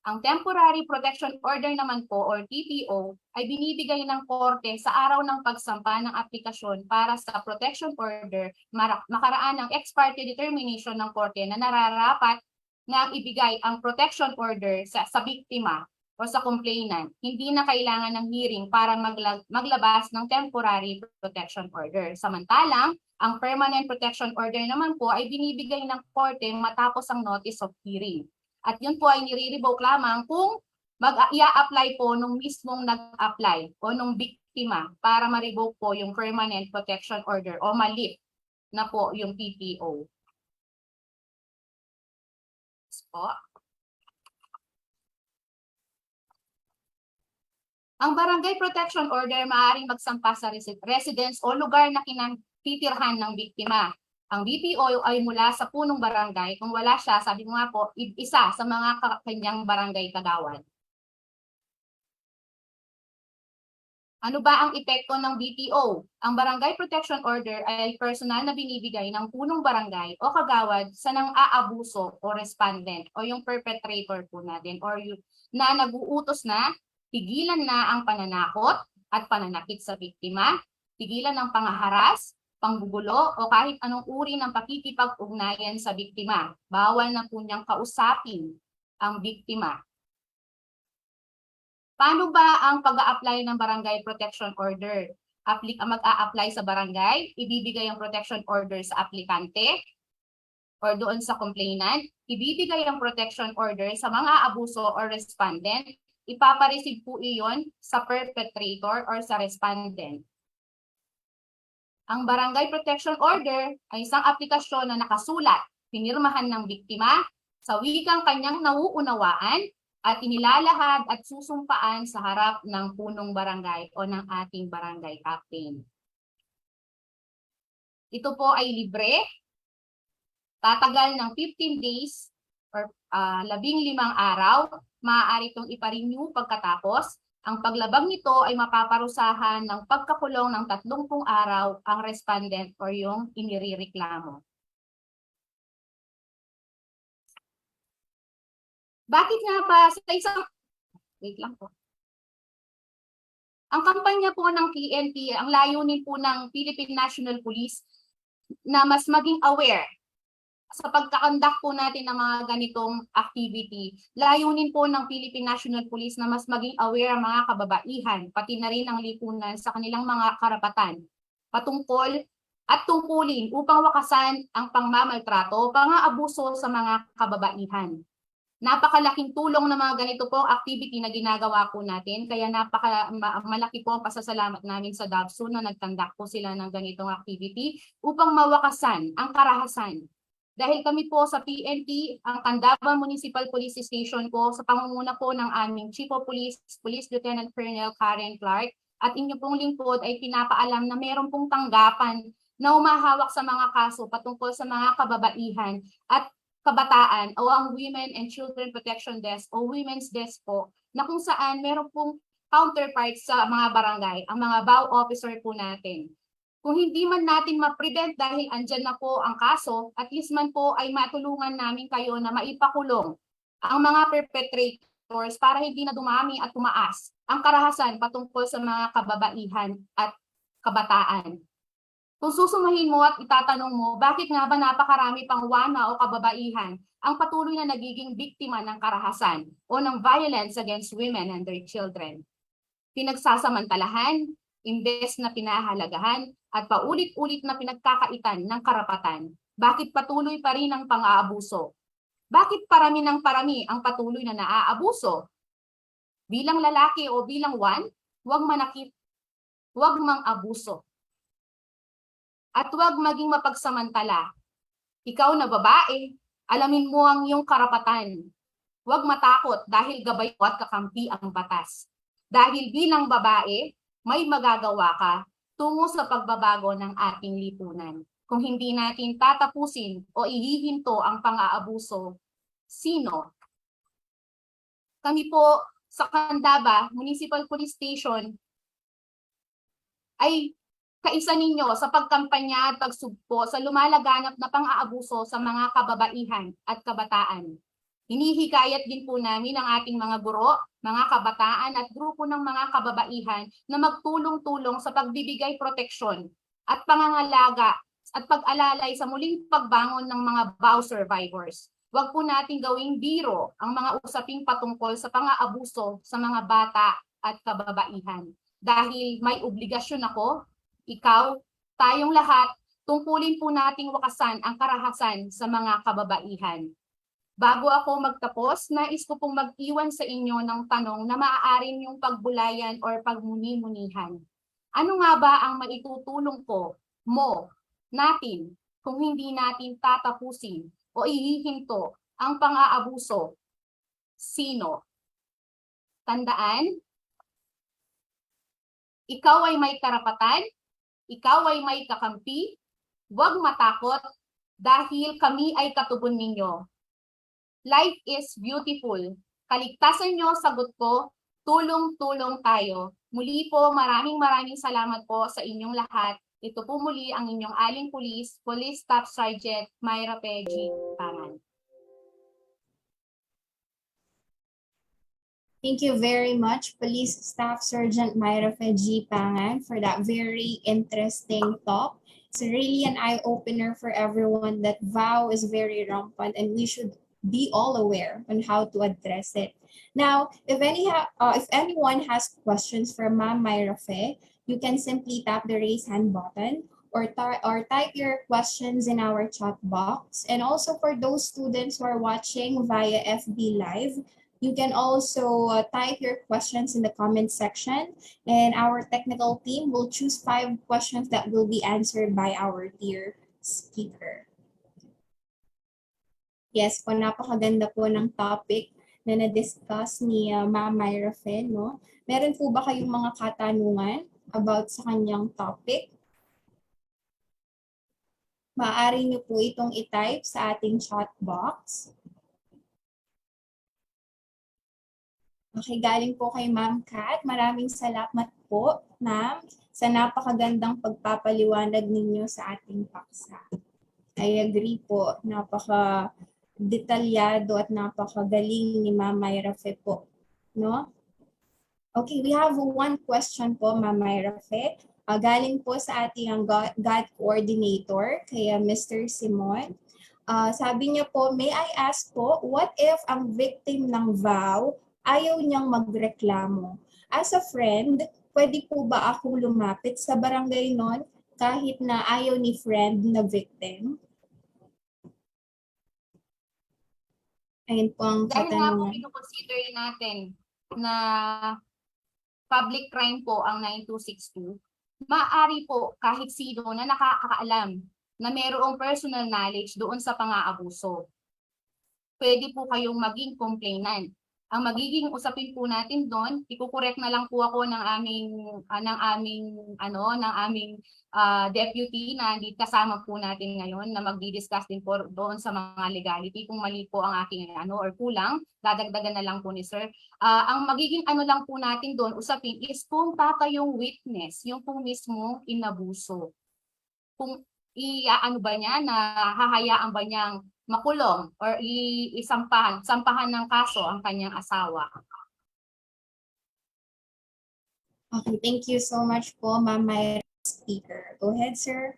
Ang temporary protection order naman po or TPO ay binibigay ng korte sa araw ng pagsampa ng aplikasyon para sa protection order makaraan ng ex parte determination ng korte na nararapat na ibigay ang protection order sa biktima o sa complainant. Hindi na kailangan ng hearing para maglabas ng temporary protection order. Samantalang, ang permanent protection order naman po ay binibigay ng korte matapos ang notice of hearing. At yun po ay nire-revoke lamang kung mag-i-apply po nung mismong nag-apply o nung biktima para ma-revoke po yung permanent protection order o ma-lift na po yung PPO. So, ang barangay protection order maaaring magsampa sa residence o lugar na kinatitirhan ng biktima. Ang BPO ay mula sa punong barangay. Kung wala siya, sabi mo nga po, isa sa mga kanyang barangay kagawad. Ano ba ang epekto ng BPO? Ang barangay protection order ay personal na binibigay ng punong barangay o kagawad sa nang-aabuso o respondent o yung perpetrator po natin or yung na nag-uutos na tigilan na ang pananakot at pananakit sa biktima, tigilan ng pangaharas, panggugulo o kahit anong uri ng pakikipag-ugnayan sa biktima. Bawal na po niyang kausapin ang biktima. Paano ba ang pag-a-apply ng barangay protection order? Mag-a-apply sa barangay, ibibigay ang protection order sa aplikante or doon sa complainant, ibibigay ang protection order sa mga abuso or respondent, ipapareceive po iyon sa perpetrator or sa respondent. Ang barangay protection order ay isang aplikasyon na nakasulat, pinirmahan ng biktima sa wikang kanyang nauunawaan at inilalahad at susumpaan sa harap ng punong barangay o ng ating barangay captain. Ito po ay libre, tatagal ng 15 days or 15 araw, maaari itong ipa-renew pagkatapos. Ang paglabag nito ay mapaparusahan ng pagkakulong ng 30 araw ang respondent o yung inirereklamo. Bakit nga ba sa isang... Wait lang po. Ang kampanya po ng PNP, ang layunin po ng Philippine National Police na mas maging aware sa pagkakandak po natin ng mga ganitong activity, layunin po ng Philippine National Police na mas maging aware ang mga kababaihan, pati na rin ang lipunan sa kanilang mga karapatan, patungkol at tungkulin upang wakasan ang pangmamaltrato, pang-aabuso sa mga kababaihan. Napakalaking tulong ng mga ganito po activity na ginagawa po natin, kaya malaki po ang pasasalamat namin sa DABSU na nagtandak po sila ng ganitong activity upang mawakasan ang karahasan Dahil kami po sa PNP, ang Candaba Municipal Police Station po, sa pangunguna po ng aming Chief of Police, Police Lieutenant Colonel Karen Clark, at inyo pong lingkod ay pinapaalam na meron pong tanggapan na umahawak sa mga kaso patungkol sa mga kababaihan at kabataan o ang Women and Children Protection Desk o Women's Desk po, na kung saan meron pong counterparts sa mga barangay, ang mga BAU officer po natin. Kung hindi man natin ma-prevent dahil andyan na po ang kaso, at least man po ay matulungan namin kayo na maipakulong ang mga perpetrators para hindi na dumami at tumaas ang karahasan patungkol sa mga kababaihan at kabataan. Kung susumahin mo at itatanong mo, bakit nga ba napakarami pang wana o kababaihan ang patuloy na nagiging biktima ng karahasan o ng violence against women and their children? Pinagsasamantalahan, imbes na pinahalagahan, at paulit-ulit na pinagkakaitan ng karapatan. Bakit patuloy pa rin ang pang-aabuso? Bakit parami ng parami ang patuloy na naaabuso? Bilang lalaki o bilang huwag manakit, huwag mang-abuso. At huwag maging mapagsamantala. Ikaw na babae, alamin mo ang iyong karapatan. Huwag matakot dahil gabay at kakampi ang batas. Dahil bilang babae, may magagawa ka tungo sa pagbabago ng ating lipunan. Kung hindi natin tatapusin o ihihinto ang pang-aabuso, sino? Kami po sa Candaba Municipal Police Station ay kaisa ninyo sa pagkampanya at pagsugpo sa lumalaganap na pang-aabuso sa mga kababaihan at kabataan. Hinihikayat din po namin ang ating mga guro, mga kabataan at grupo ng mga kababaihan na magtulong-tulong sa pagbibigay proteksyon at pangangalaga at pag-alalay sa muling pagbangon ng mga BAU survivors. Huwag po nating gawing biro ang mga usaping patungkol sa pang-aabuso sa mga bata at kababaihan. Dahil may obligasyon ako, ikaw, tayong lahat, tungkulin po nating wakasan ang karahasan sa mga kababaihan. Bago ako magtapos, nais ko pong mag-iwan sa inyo ng tanong na maaari niyong pagbulayan o pagmuni-munihan. Ano nga ba ang maitutulong ko, natin, kung hindi natin tatapusin o ihihinto ang pang-aabuso? Sino? Tandaan, ikaw ay may karapatan, ikaw ay may kakampi, huwag matakot dahil kami ay katubon ninyo. Life is beautiful. Kaligtasan nyo, sagot ko, tulong-tulong tayo. Muli po, maraming salamat po sa inyong lahat. Ito po muli ang inyong aling pulis, Police Staff Sergeant Myra Peji Pangan. Thank you very much, Police Staff Sergeant Myra Feji Pangan, for that very interesting talk. It's really an eye-opener for everyone that VOW is very rampant and we should be all aware on how to address it. Now, if anyone has questions for Ma'am Myra Fe, you can simply tap the raise hand button or type your questions in our chat box. And also for those students who are watching via FB Live, you can also type your questions in the comment section, and our technical team will choose 5 questions that will be answered by our dear speaker. Yes po, napakaganda po ng topic na na-discuss ni Ma'am Myra Fe, no? Meron po ba kayong mga katanungan about sa kanyang topic? Maaari niyo po itong i-type sa ating chat box. Okay, galing po kay Ma'am Kat. Maraming salamat po, Ma'am, sa napakagandang pagpapaliwanag ninyo sa ating paksa. I agree po, napaka-detalyado at napakagaling ni Ma'am Myra Fe po, no? Okay, we have one question po, Ma'am Myra Fe. Galing po sa ating GOT coordinator, kay Mr. Simon. Sabi niya po, may I ask po, what if ang victim ng VOW ayaw niyang magreklamo? As a friend, pwede po ba akong lumapit sa barangay nun kahit na ayaw ni friend na victim? Ayun po ang Dahil nga po katanungan. pinukonsider natin na public crime po ang 9262, maaari po kahit sino na nakakaalam na mayroong personal knowledge doon sa pang-aabuso. Pwede po kayong maging complainant. Ang magiging usapin po natin doon, ikukorek na lang po ako ng aming deputy na kasama po natin ngayon na magdi-discuss din po doon sa mga legality. Kung mali po ang aking or kulang, dadagdagan na lang po ni sir. Ang magiging lang po natin doon usapin is kung yung witness, yung kung mismo inabuso. Kung ba niya na hahayaan ba niyang makulong or sampahan ng kaso ang kanyang asawa. Okay, thank you so much po, Ma'am Myra, speaker. Go ahead, sir.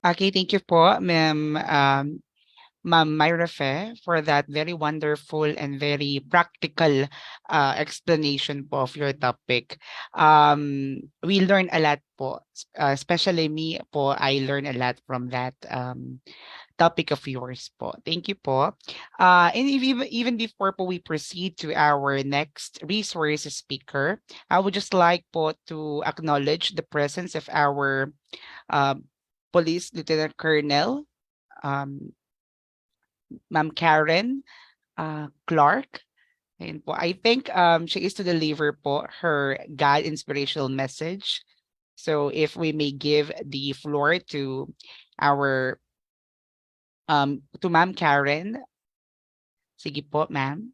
Okay, thank you po, Ma'am Myra Fe, for that very wonderful and very practical explanation po of your topic. We learn a lot po, especially me po, I learn a lot from that topic of yours po. Thank you po. And even before po we proceed to our next resource speaker, I would just like po to acknowledge the presence of our Police Lieutenant Colonel, Ma'am Karen Clark. Ayun po. I think she is to deliver po her God inspirational message. So if we may give the floor to our to Ma'am Karen. Sige po, ma'am.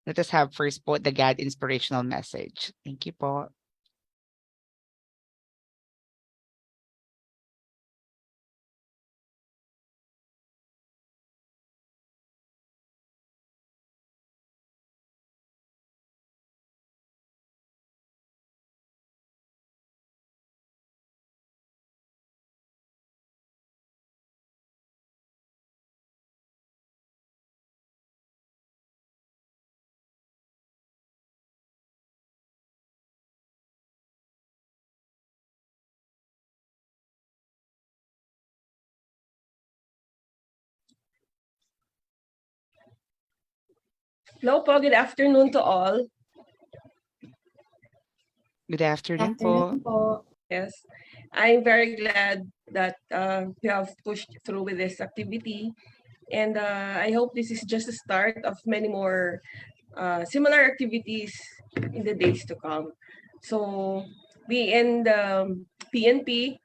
Let us have first po the God inspirational message. Thank you po. Hello po, good afternoon to all. Good afternoon po. Yes, I'm very glad that we have pushed through with this activity. And I hope this is just the start of many more similar activities in the days to come. So we in the PNP,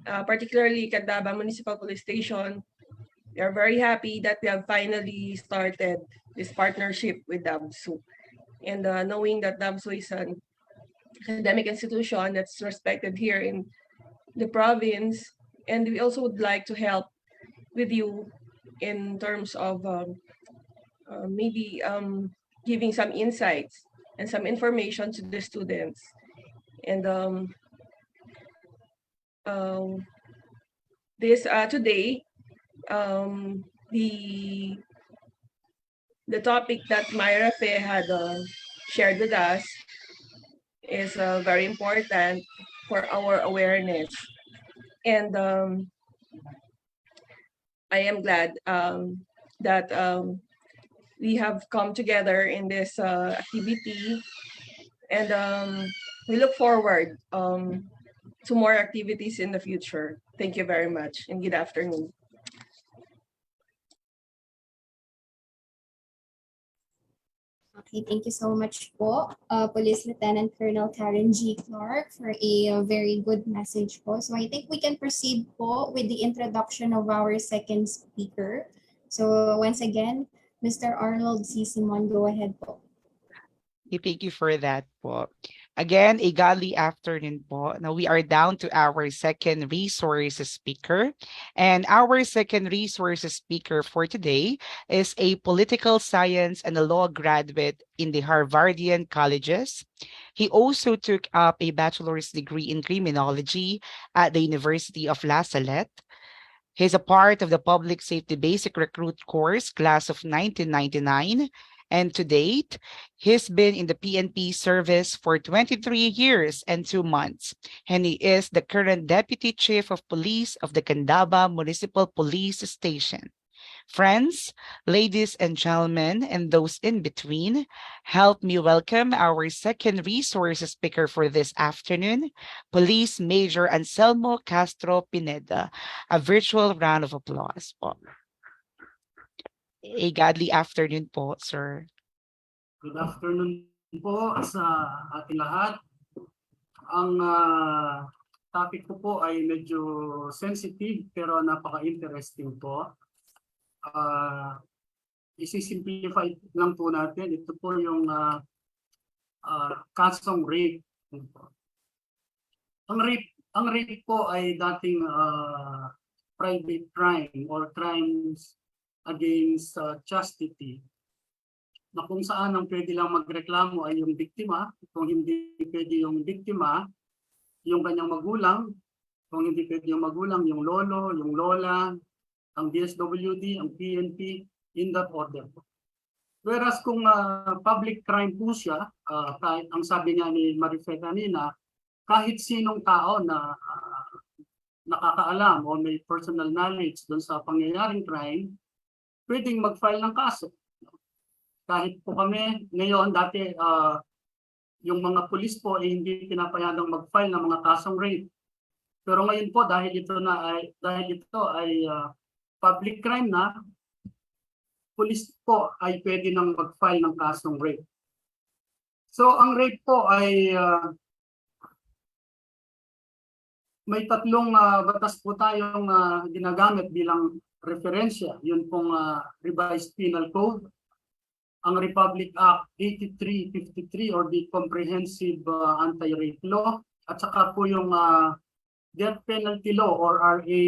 particularly Candaba Municipal Police Station, we are very happy that we have finally started this partnership with DABSU. And knowing that DABSU is an academic institution that's respected here in the province, and we also would like to help with you in terms of maybe giving some insights and some information to the students. And today, the topic that Myra Fe had shared with us is very important for our awareness. And I am glad that we have come together in this activity, and we look forward to more activities in the future. Thank you very much, and good afternoon. Okay, thank you so much po, Police Lieutenant Colonel Karen G. Clark, for a very good message po. So I think we can proceed po with the introduction of our second speaker. So once again, Mr. Arnold C. Simon, go ahead po. Thank you for that po. Again, a godly afternoon po. Now we are down to our second resource speaker. And our second resource speaker for today is a political science and a law graduate in the Harvardian colleges. He also took up a bachelor's degree in criminology at the University of La Salette. He's a part of the Public Safety Basic Recruit course, class of 1999. And to date, he's been in the PNP service for 23 years and 2 months. And he is the current Deputy Chief of Police of the Candaba Municipal Police Station. Friends, ladies and gentlemen, and those in between, help me welcome our second resource speaker for this afternoon, Police Major Anselmo Castro Pineda. A virtual round of applause po. A godly afternoon po, sir. Good afternoon po sa ating lahat. Ang topic ko po ay medyo sensitive pero napaka-interesting po. Isi-simplify lang po natin. Ito po yung kasong rape. Ang rape po ay dating private crime or crimes against chastity, na kung saan ang pwede lang magreklamo ay yung biktima. Kung hindi pwede yung biktima, yung kanyang magulang. Kung hindi pwede yung magulang, yung lolo, yung lola, ang DSWD, ang PNP, in that order. Whereas kung public crime po siya, kahit ang sabi niya ni Marife kanina, kahit sinong tao na nakakaalam o may personal knowledge doon sa pangyayaring crime, pwedeng mag-file ng kaso. Kahit po kami ngayon, dati yung mga pulis po ay hindi pinapayagang mag-file ng mga kasong rape. Pero ngayon po dahil ito ay public crime na, pulis po ay pwede nang mag-file ng kasong rape. So ang rape po ay may tatlong batas po tayong ginagamit bilang referensya. Yun pong Revised Penal Code, ang Republic Act 8353 or the Comprehensive Anti-Rape Law, at saka po yung Death Penalty Law or RA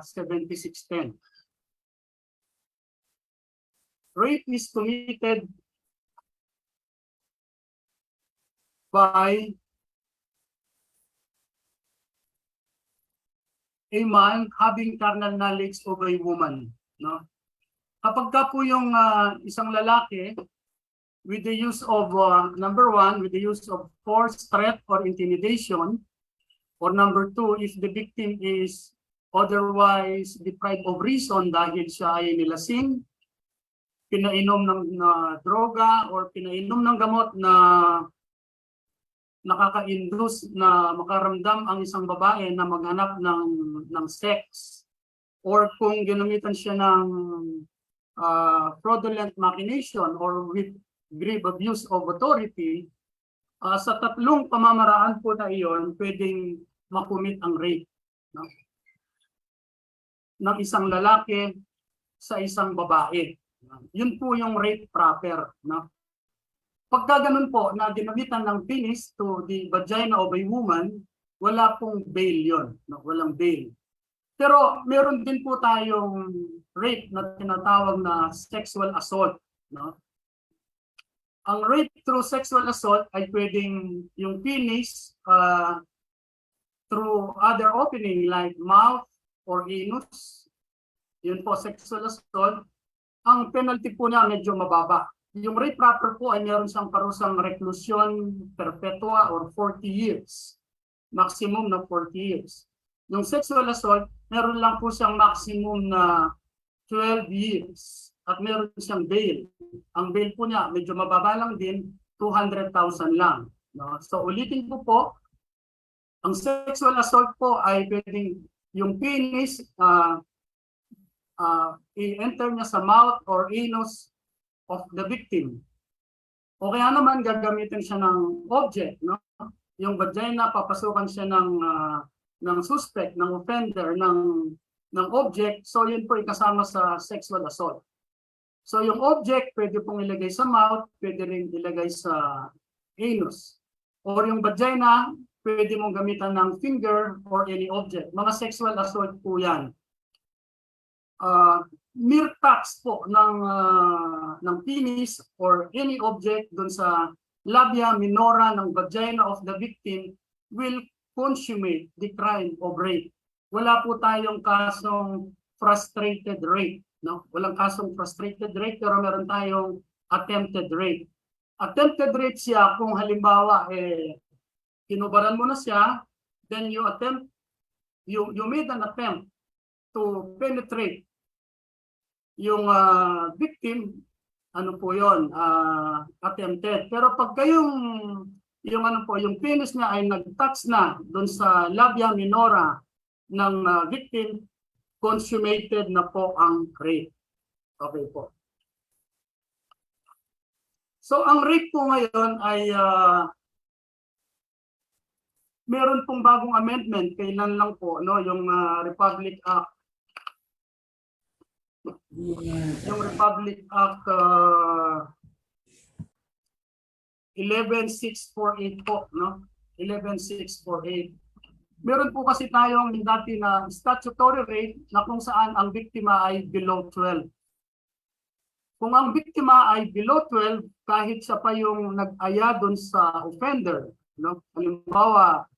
7610. Rape is committed by a man having carnal knowledge of a woman. No? Kapag ka po yung isang lalaki with the use of, number one, with the use of force, threat, or intimidation, or number two, if the victim is otherwise deprived of reason dahil siya ay nilasing, pinainom ng droga, or pinainom ng gamot na nakaka-induce na makaramdam ang isang babae na maghanap ng sex, or kung ginamitan siya ng fraudulent machination or with grave abuse of authority, sa tatlong pamamaraan po na iyon, pwedeng makumit ang rape, no? Ng isang lalaki sa isang babae. Yun po yung rape proper. No? Pagka ganun po na ginamitan ng penis to the vagina of a woman, wala pong bail yun. No? Walang bail. Pero meron din po tayong rape na tinatawag na sexual assault. No? Ang rape through sexual assault ay pwedeng yung penis through other opening like mouth or anus. Yun po, sexual assault. Ang penalty po niya medyo mababa. Yung rape proper po ay meron siyang parusang reclusion perpetua or 40 years. Maximum na 40 years. Yung sexual assault, meron lang po siyang maximum na 12 years. At meron siyang bail. Ang bail po niya, medyo mababa lang din, 200,000 lang. No? So ulitin ko po, ang sexual assault po ay pwedeng yung penis i-enter niya sa mouth or anus of the victim. O kaya naman gagamitin siya ng object, no? Yung vagina, papasukan siya ng suspect, ng offender, ng object. So yun po ikasama sa sexual assault. So yung object pwede pong ilagay sa mouth, pwede rin ilagay sa anus. Or yung vagina, pwede mong gamitan ng finger or any object. Mga sexual assault po yan. Mere touch po ng penis or any object dun sa labia minora ng vagina of the victim will consummate the crime of rape. Wala po tayong kasong frustrated rape. No? Walang kasong frustrated rape, pero meron tayong attempted rape. Attempted rape siya kung halimbawa kinubaran mo na siya, then you made an attempt to penetrate yung victim, ano po yun, attempted. Pero pag yung ano po, yung penis niya ay nag-touch na doon sa labia minora ng victim, consummated na po ang rape. Okay po. So ang rape po ngayon ay meron pong bagong amendment, kailan lang po, no, yung Republic Act 11648 po, no? 11648. Meron po kasi tayong dati na statutory rape na kung saan ang biktima ay below 12. Kung ang biktima ay below 12, kahit siya pa yung nag-aya doon sa offender, no? Halimbawa,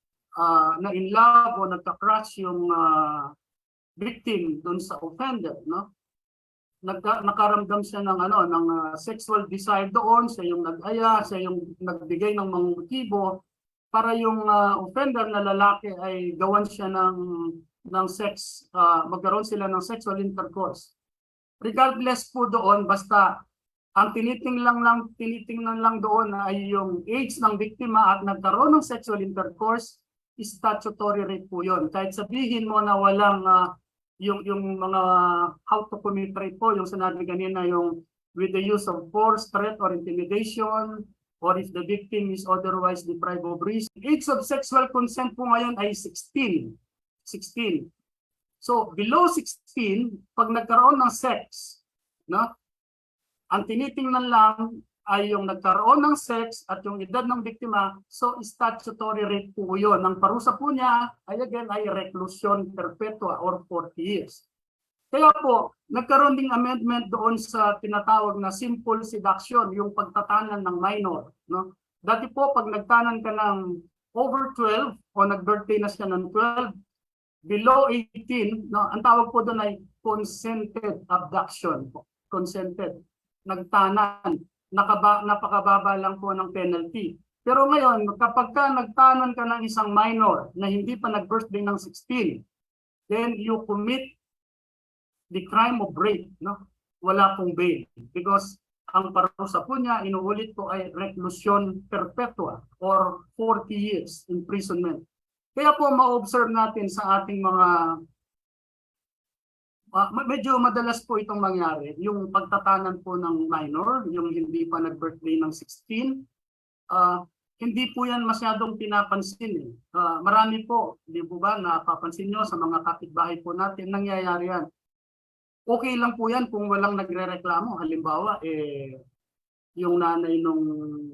na in love o nagka-crush yung victim doon sa offender, no? Nakaramdam siya ng sexual desire doon, siya yung nag-aya, siya yung nagbigay ng mga motibo para yung offender na lalaki ay gawan siya ng sex, magkaroon sila ng sexual intercourse. Regardless po doon, basta ang tinitingnan lang doon ay yung age ng biktima at nagkaroon ng sexual intercourse, statutory rape po yun. Kahit sabihin mo na walang yung mga how to commit rape po, yung sinabi kanina, yung with the use of force, threat, or intimidation, or if the victim is otherwise deprived of reason. Age of sexual consent po ngayon ay 16. So below 16, pag nagkaroon ng sex, no, ang tinitingnan lang ay yung nagkaroon ng sex at yung edad ng biktima, so statutory rape po yun. Ang parusa po niya ay again ay reclusion perpetua or 40 years. Kaya po, nagkaroon ding amendment doon sa tinatawag na simple seduction, yung pagtatanan ng minor. No? Dati po, pag nagtanan ka ng over 12 o nag-birthday na siya ng 12, below 18, no, ang tawag po doon ay consented abduction. Consented. Nagtanan. Napakababa lang po ng penalty. Pero ngayon, kapag ka nagtanan ka ng isang minor na hindi pa nag-birthday ng 16, then you commit the crime of rape. No? Wala pong bail. Because ang parusa po niya, inuulit po ay reclusion perpetua or 40 years imprisonment. Kaya po ma-observe natin sa ating mga medyo madalas po itong mangyari, yung pagtatanan po ng minor, yung hindi pa nag-birthday ng 16, hindi po yan masyadong pinapansin. Marami po, di po ba, napapansin nyo sa mga kapitbahay po natin, nangyayari yan. Okay lang po yan kung walang nagre-reklamo. Halimbawa, yung nanay ng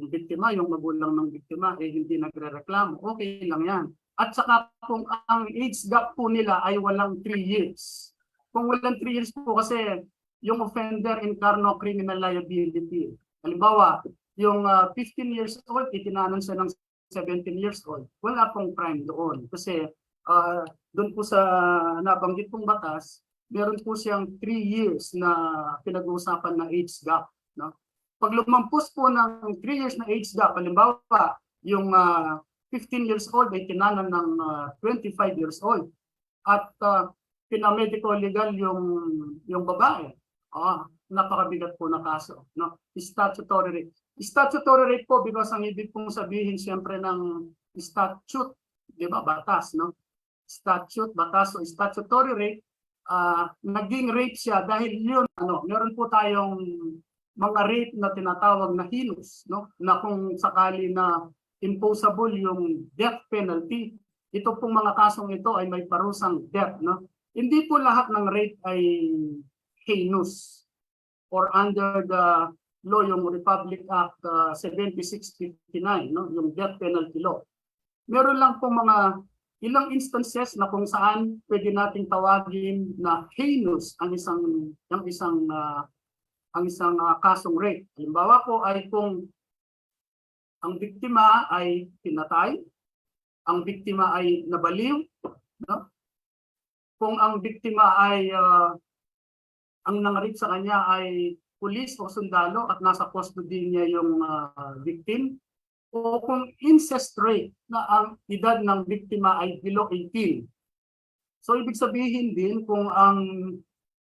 biktima, yung magulang ng biktima, hindi nagre-reklamo. Okay lang yan. At saka kung ang age gap po nila ay walang 3 years. Kung walang 3 years po kasi yung offender incarno criminal liability. Halimbawa, yung 15 years old, itinanan siya ng 17 years old. Wala pong crime doon. Kasi doon po sa nabanggit pong batas, meron po siyang 3 years na pinag-uusapan na age gap. No? Pag lumampos po ng 3 years na age gap, halimbawa, yung 15 years old ay tinanan ng 25 years old. At pinamedical legal yung babae. Napakabigat po na kaso. No? Statutory rape. Statutory rape po because ang ibig pong sabihin siyempre ng statute, di ba, batas, no? Statute, batas o statutory rape, naging rape siya dahil yun, meron po tayong mga rape na tinatawag na heinous, no? Na kung sakali na imposable yung death penalty, ito pong mga kasong ito ay may parusang death, no? Hindi po lahat ng rape ay heinous or under the law, yung Republic Act 7659, no? Yung death penalty law. Meron lang po mga ilang instances na kung saan pwede nating tawagin na heinous ang isang kasong rape. Halimbawa po ay kung ang biktima ay pinatay, ang biktima ay nabaliw, no? Kung ang biktima ay ang nangarip sa kanya ay pulis o sundalo at nasa custody niya yung victim, o kung incest rape na ang edad ng biktima ay below 18. So ibig sabihin din kung ang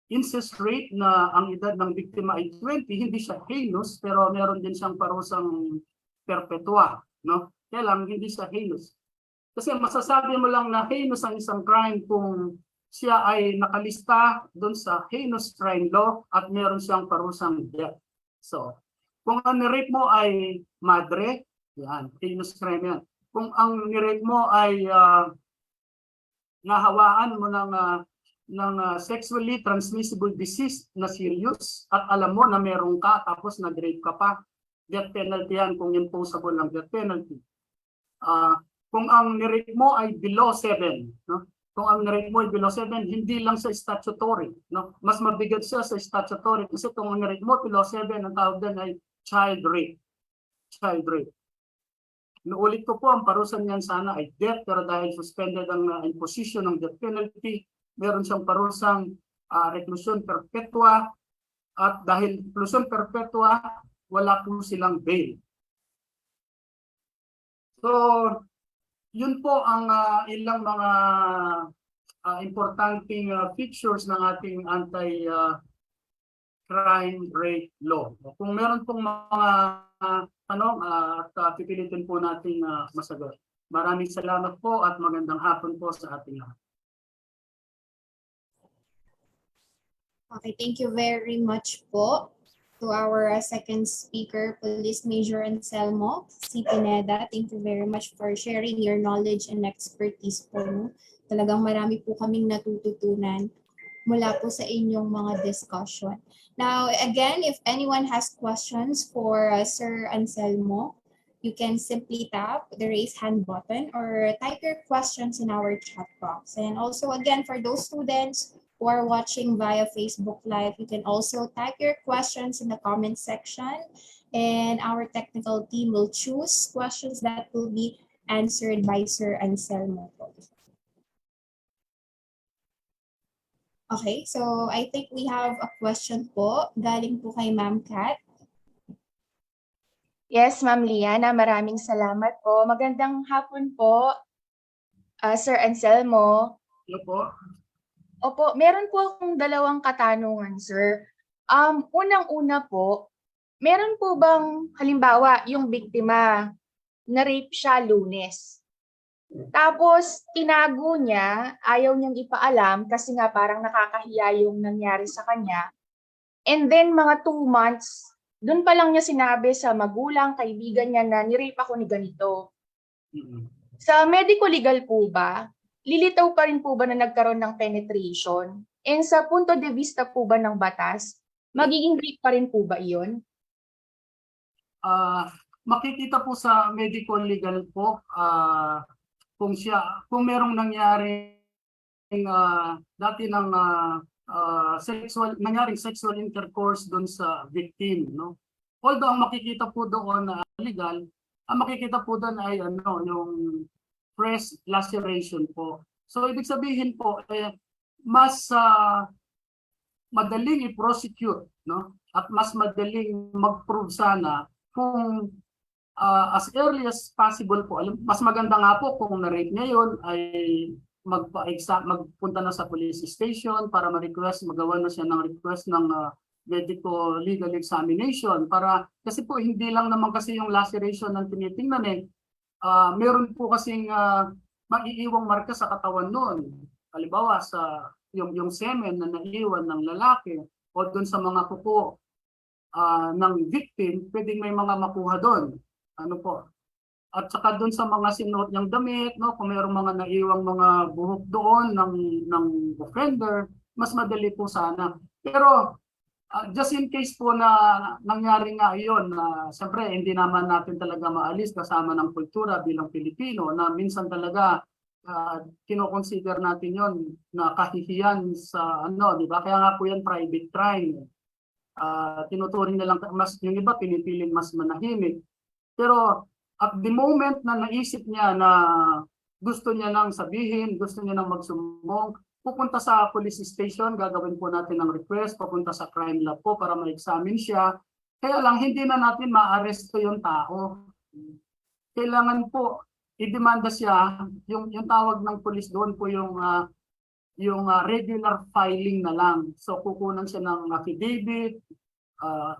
incest rape na ang edad ng biktima ay 20, hindi siya heinous, pero meron din siyang parusang perpetua, no? Kaya lang hindi siya heinous. Kasi masasabi mo lang na heinous ang isang crime kung siya ay nakalista doon sa heinous crime law at meron siyang parusang death. So, kung ang nirape mo ay madre, yan, heinous crime yan. Kung ang nirape mo ay nahawaan mo ng sexually transmissible disease na serious at alam mo na meron ka tapos nag-rape ka pa, death penalty yan kung imposable ng death penalty. Kung ang nirape mo ay below 7, no? Kung ang nirape mo ay below 7, hindi lang sa statutory, no? Mas mabigat siya sa statutory kasi kung ang nirape mo below 7, ang tawag din ay child rape. Child rape. Nuulit ko po, ang parusan niyan sana ay death, pero dahil suspended ang imposition ng death penalty, meron siyang parusang reclusion perpetua, at dahil reclusion perpetua, wala po silang bail. So, yun po ang ilang mga importanteng features ng ating anti-crime rate law. Kung meron pong mga tanong at pipilitin po natin masagot. Maraming salamat po at magandang hapon po sa ating lahat. Okay, thank you very much po to our second speaker, Police Major Anselmo C. Pineda. Thank you very much for sharing your knowledge and expertise po. No? Talagang marami po kaming natututunan mula po sa inyong mga discussion. Now, again, if anyone has questions for Sir Anselmo, you can simply tap the raise hand button or type your questions in our chat box. And also, again, for those students who are watching via Facebook Live, you can also type your questions in the comment section and our technical team will choose questions that will be answered by Sir Anselmo. Okay, so I think we have a question po. Galing po kay Ma'am Kat. Yes, Ma'am Liana, maraming salamat po. Magandang hapon po, Sir Anselmo. Hello po. Opo, meron po akong dalawang katanungan, sir. Unang-una po, meron po bang, halimbawa, yung biktima, na-rape siya Lunes. Tapos, tinago niya, ayaw niyang ipaalam kasi nga parang nakakahiya yung nangyari sa kanya. And then, mga 2 months, doon pa lang niya sinabi sa magulang, kaibigan niya na nirape ako ni ganito. Sa medico-legal po ba, lilitaw pa rin po ba na nagkaroon ng penetration? And sa punto de vista po ba ng batas, magiging rape pa rin po ba iyon? Makikita po sa medical legal po kung merong nangyari dati ng nangyaring sexual intercourse doon sa victim, no? Although ang makikita po doon na legal, ang makikita po doon ay yung breast laceration po. So ibig sabihin po mas madaling i-prosecute, no? At mas madaling mag-prove sana kung as early as possible po. Mas maganda nga po kung na-rape niya yun ay magpunta na sa police station para magawa na siya ng request ng medical legal examination para kasi po hindi lang naman kasi yung laceration ang tinitingnan meron po kasing maiiwang marka sa katawan noon. Halimbawa sa yung semen na naiwan ng lalaki o doon sa mga kuko ng victim, pwedeng may mga makuha doon. Ano po? At saka doon sa mga sinuot niyang damit, no, kung mayroong mga naiwang mga buhok doon ng offender, mas madali po sana. Pero just in case po na nangyari nga iyon, siyempre hindi naman natin talaga maalis kasama ng kultura bilang Pilipino na minsan talaga kino-consider natin yon na kahihiyan sa di ba? Kaya nga po yan private crime. Tinuturing na lang mas yung iba pinipiling mas manahimik. Pero at the moment na naisip niya na gusto niya nang sabihin, gusto niya nang magsumbong, pupunta sa police station, gagawin po natin ng request, pupunta sa crime lab po para ma-examine siya. Kaya lang hindi na natin ma-aresto yung tao. Kailangan po i-demanda siya, yung tawag ng police doon po yung yung regular filing na lang. So kukunan siya ng affidavit,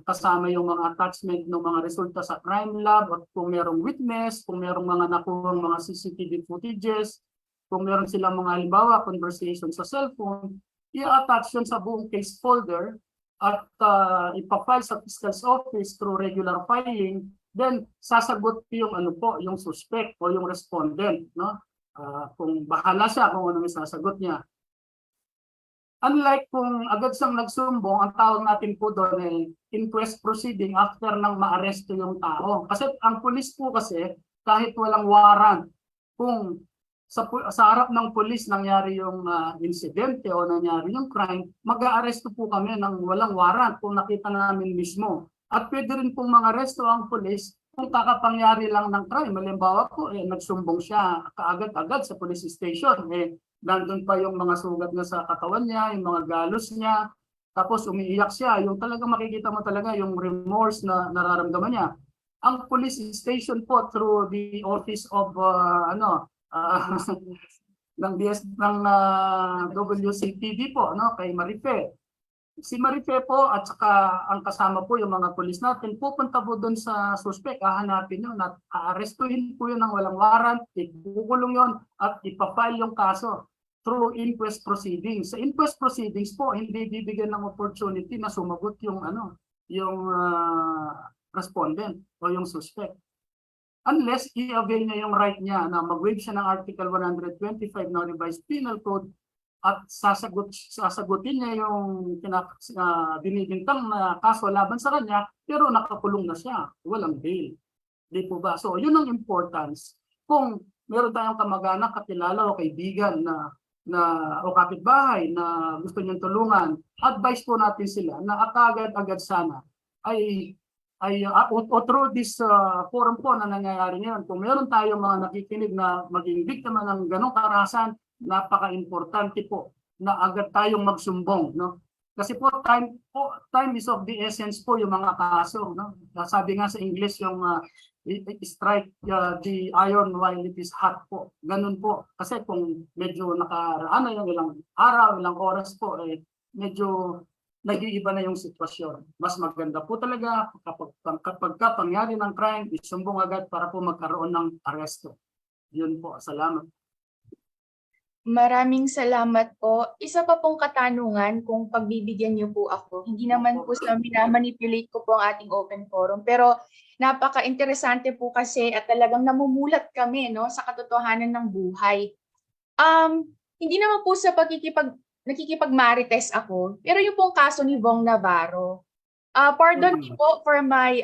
kasama yung mga attachment ng mga resulta sa crime lab, at kung merong witness, kung merong mga nakuhang mga CCTV footages, kung meron silang mga halimbawa conversation sa cellphone, i-attach yun sa buong case folder at ipafile sa fiscal's office through regular filing. Then sasagot yung yung suspect o yung respondent, no? Kung bahala siya kung ano yung sasagot niya. Unlike kung agad siyang nagsumbong, ang tawag natin po doon ay inquest proceeding after nang maaresto yung tao. Kasi ang pulis po kasi, kahit walang warrant, kung sa harap ng pulis nangyari yung insidente o nangyari yung crime, mag-aaresto po kami ng walang warrant kung nakita namin mismo. At pwede rin pong mga-aresto ang pulis kung kakapangyari lang ng crime. Halimbawa po, nagsumbong siya kaagad-agad sa police station. Nandun pa yung mga sugat niya sa katawan niya, yung mga galos niya, tapos umiiyak siya. Yung talagang makikita mo talaga yung remorse na nararamdaman niya. Ang police station po through the office of ng WCPD po, no, kay Marife. Si Marife po at saka ang kasama po yung mga pulis natin, pupunta po doon sa suspect, hahanapin yun at aarestuhin po yun ng walang warrant, ikukulong yun at ipafile yung kaso through inquest proceedings. Sa inquest proceedings po, hindi bibigyan ng opportunity na sumagot yung respondent o yung suspect. Unless i-avail niya yung right niya na mag-waive siya ng Article 125 ng Revised Penal Code at sasagutin niya yung binibintang na kaso laban sa kanya, pero nakakulong na siya, walang bail. Di po ba? So yun ang importance. Kung meron tayong kamag-anak, kakilala o kaibigan o kapitbahay na gusto niyang tulungan, advice po natin sila na agad-agad sana o through this forum po na nangyayari ngayon, kung meron tayong mga nakikinig na maging biktima ng ganong karahasan, napaka-importante po na agad tayong magsumbong, no? Kasi po time is of the essence po yung mga kaso, no? Sabi nga sa English yung strike the iron while it is hot po. Ganun po. Kasi kung medyo nakaraan na yung ilang araw, ilang oras po, medyo nag-iiba na yung sitwasyon. Mas maganda po talaga kapag pangyari ng crime, isumbong agad para po magkaroon ng aresto. Yun po. Salamat. Maraming salamat po. Isa pa pong katanungan kung pagbibigyan niyo po ako. Hindi naman po sa minamanipulate ko po ang ating open forum. Pero napaka-interesante po kasi at talagang namumulat kami, no, sa katotohanan ng buhay. Hindi naman po sa nakikipag-marites ako. Pero yung pong kaso ni Bong Navarro. Pardon me po for my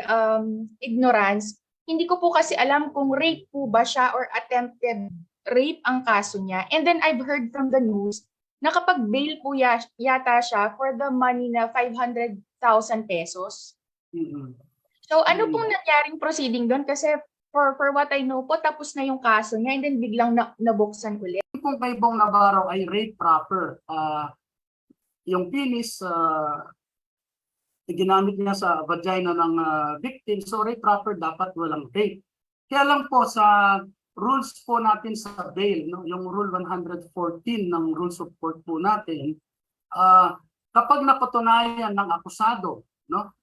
ignorance. Hindi ko po kasi alam kung rape po ba siya or attempted rape ang kaso niya. And then I've heard from the news na kapag bail po yata siya for the money na 500,000 pesos. So ano pong nangyaring proceeding doon? Kasi for what I know po, tapos na yung kaso niya and then biglang nabuksan ulit. Kung kay Bong Navarro ay rape proper, yung penis ginamit niya sa vagina ng victim, so rape proper dapat walang rape. Kaya lang po sa rules po natin sa bail, no, yung rule 114 ng rules of court po natin, kapag napatunayan ng akusado, no,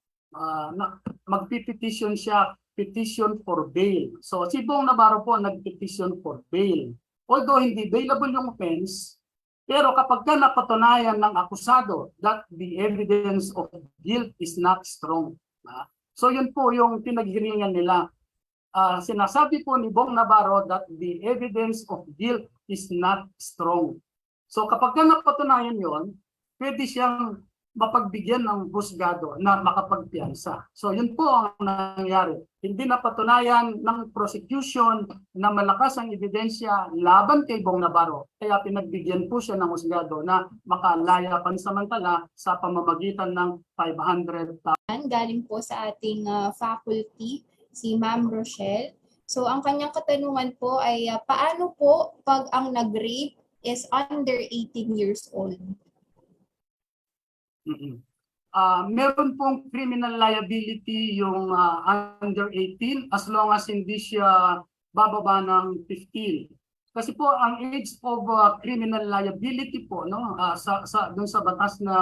magpipetition siya, petition for bail. So si Bong Navarro po nagpetition for bail. Although hindi bailable yung offense, pero kapag napatunayan ng akusado that the evidence of guilt is not strong. So yun po yung pinaghiringan nila. Sinasabi po ni Bong Navarro that the evidence of guilt is not strong. So kapag napatunayan yon, pwede siyang mapagbigyan ng husgado na makapagpiyansa. So yun po ang nangyari. Hindi napatunayan ng prosecution na malakas ang ebidensya laban kay Bong Navarro. Kaya pinagbigyan po siya ng husgado na makalaya pansamantala sa pamamagitan ng 500,000. Galing po sa ating faculty, si Ma'am Rochelle. So ang kanyang katanungan po ay paano po pag ang nag-rape is under 18 years old? Meron pong criminal liability yung under 18 as long as hindi siya bababa ng 15. Kasi po ang age of criminal liability po, no, doon sa batas na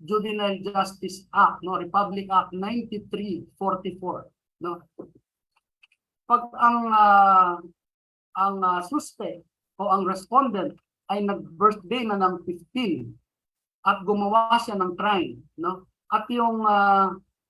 Juvenile Justice Act, no, Republic Act 9344, no. Pag ang suspect o ang respondent ay nag-birthday na ng 15 at gumawa siya ng crime, no? At yung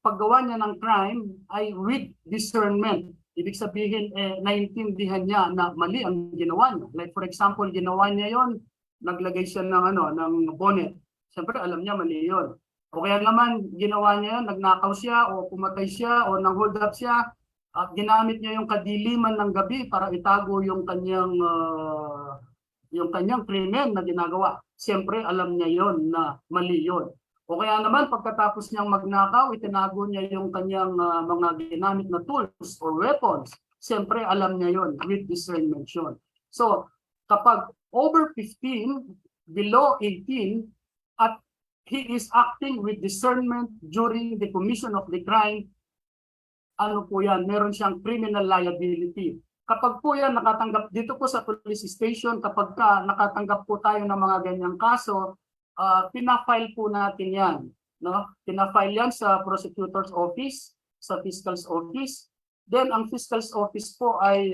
paggawa niya ng crime ay with discernment. Ibig sabihin, naintindihan niya na mali ang ginawa niya. Like for example, ginawa niya yon, naglagay siya ng bonnet. Siyempre, alam niya mali yon. O kaya naman, ginawa niya yun, nagnakaw siya o pumatay siya o nang-hold up siya at ginamit niya yung kadiliman ng gabi para itago yung kanyang krimen na ginagawa. Siyempre, alam niya yon na mali yon. O kaya naman pagkatapos niyang magnakaw, itinago niya yung kanyang mga ginamit na tools or weapons. Siyempre, alam niya yon with discernment yun. So, kapag over 15, below 18, at he is acting with discernment during the commission of the crime, ano po yan, meron siyang criminal liability. Kapag po yan nakatanggap dito po sa police station, kapag nakatanggap po tayo ng mga ganyang kaso, pinafile po natin yan. No? Pinafile yan sa prosecutor's office, sa fiscal's office. Then ang fiscal's office po ay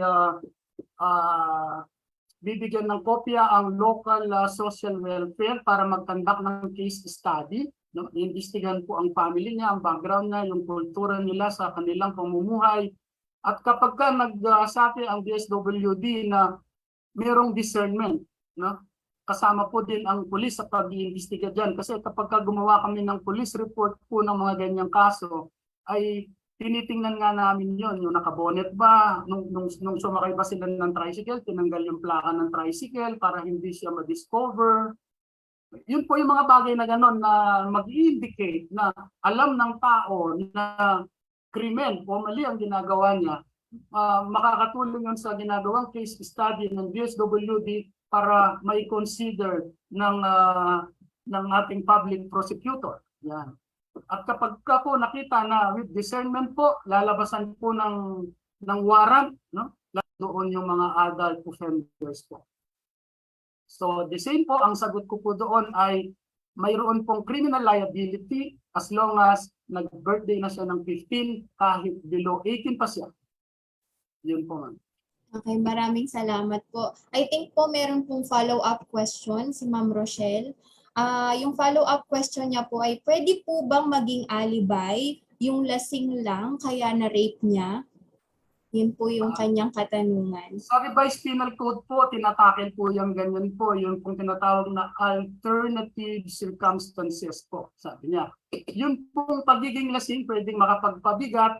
bibigyan ng kopya ang local social welfare para mag-conduct ng case study. No? Iimbestigahan po ang family niya, ang background niya, yung kultura nila sa kanilang pamumuhay. At kapag nagsabi ang DSWD na mayroong discernment, no? Kasama po din ang pulis sa pag-iimbestiga dyan. Kasi kapag gumawa kami ng police report po ng mga ganyang kaso, ay tinitingnan nga namin yon, yung nakabonet ba, nung sumakay ba sila ng tricycle, tinanggal yung plaka ng tricycle para hindi siya ma-discover. Yun po yung mga bagay na gano'n na mag-indicate na alam ng tao na krimen o mali ang ginagawa niya. Makakatulong yun sa ginagawang case study ng DSWD para may consider ng ating public prosecutor. Yan. At kapag po nakita na with discernment po, lalabasan po ng warrant, no? Doon yung mga adult offenders po. So the same po, ang sagot ko po doon ay mayroon pong criminal liability as long as nag-birthday na siya ng 15 kahit below 18 pa siya. Yun po, ma'am. Okay, maraming salamat po. I think po meron pong follow-up question si Ma'am Rochelle. Yung follow-up question niya po ay, pwede po bang maging alibi yung lasing lang kaya na-rape niya? Yun po yung kanyang katanungan. Sa revised penal code po, tinatakil po yung ganyan po, yung kung tinatawag na alternative circumstances po, sabi niya. Yun pong pagiging lasing, pwedeng makapagpabigat,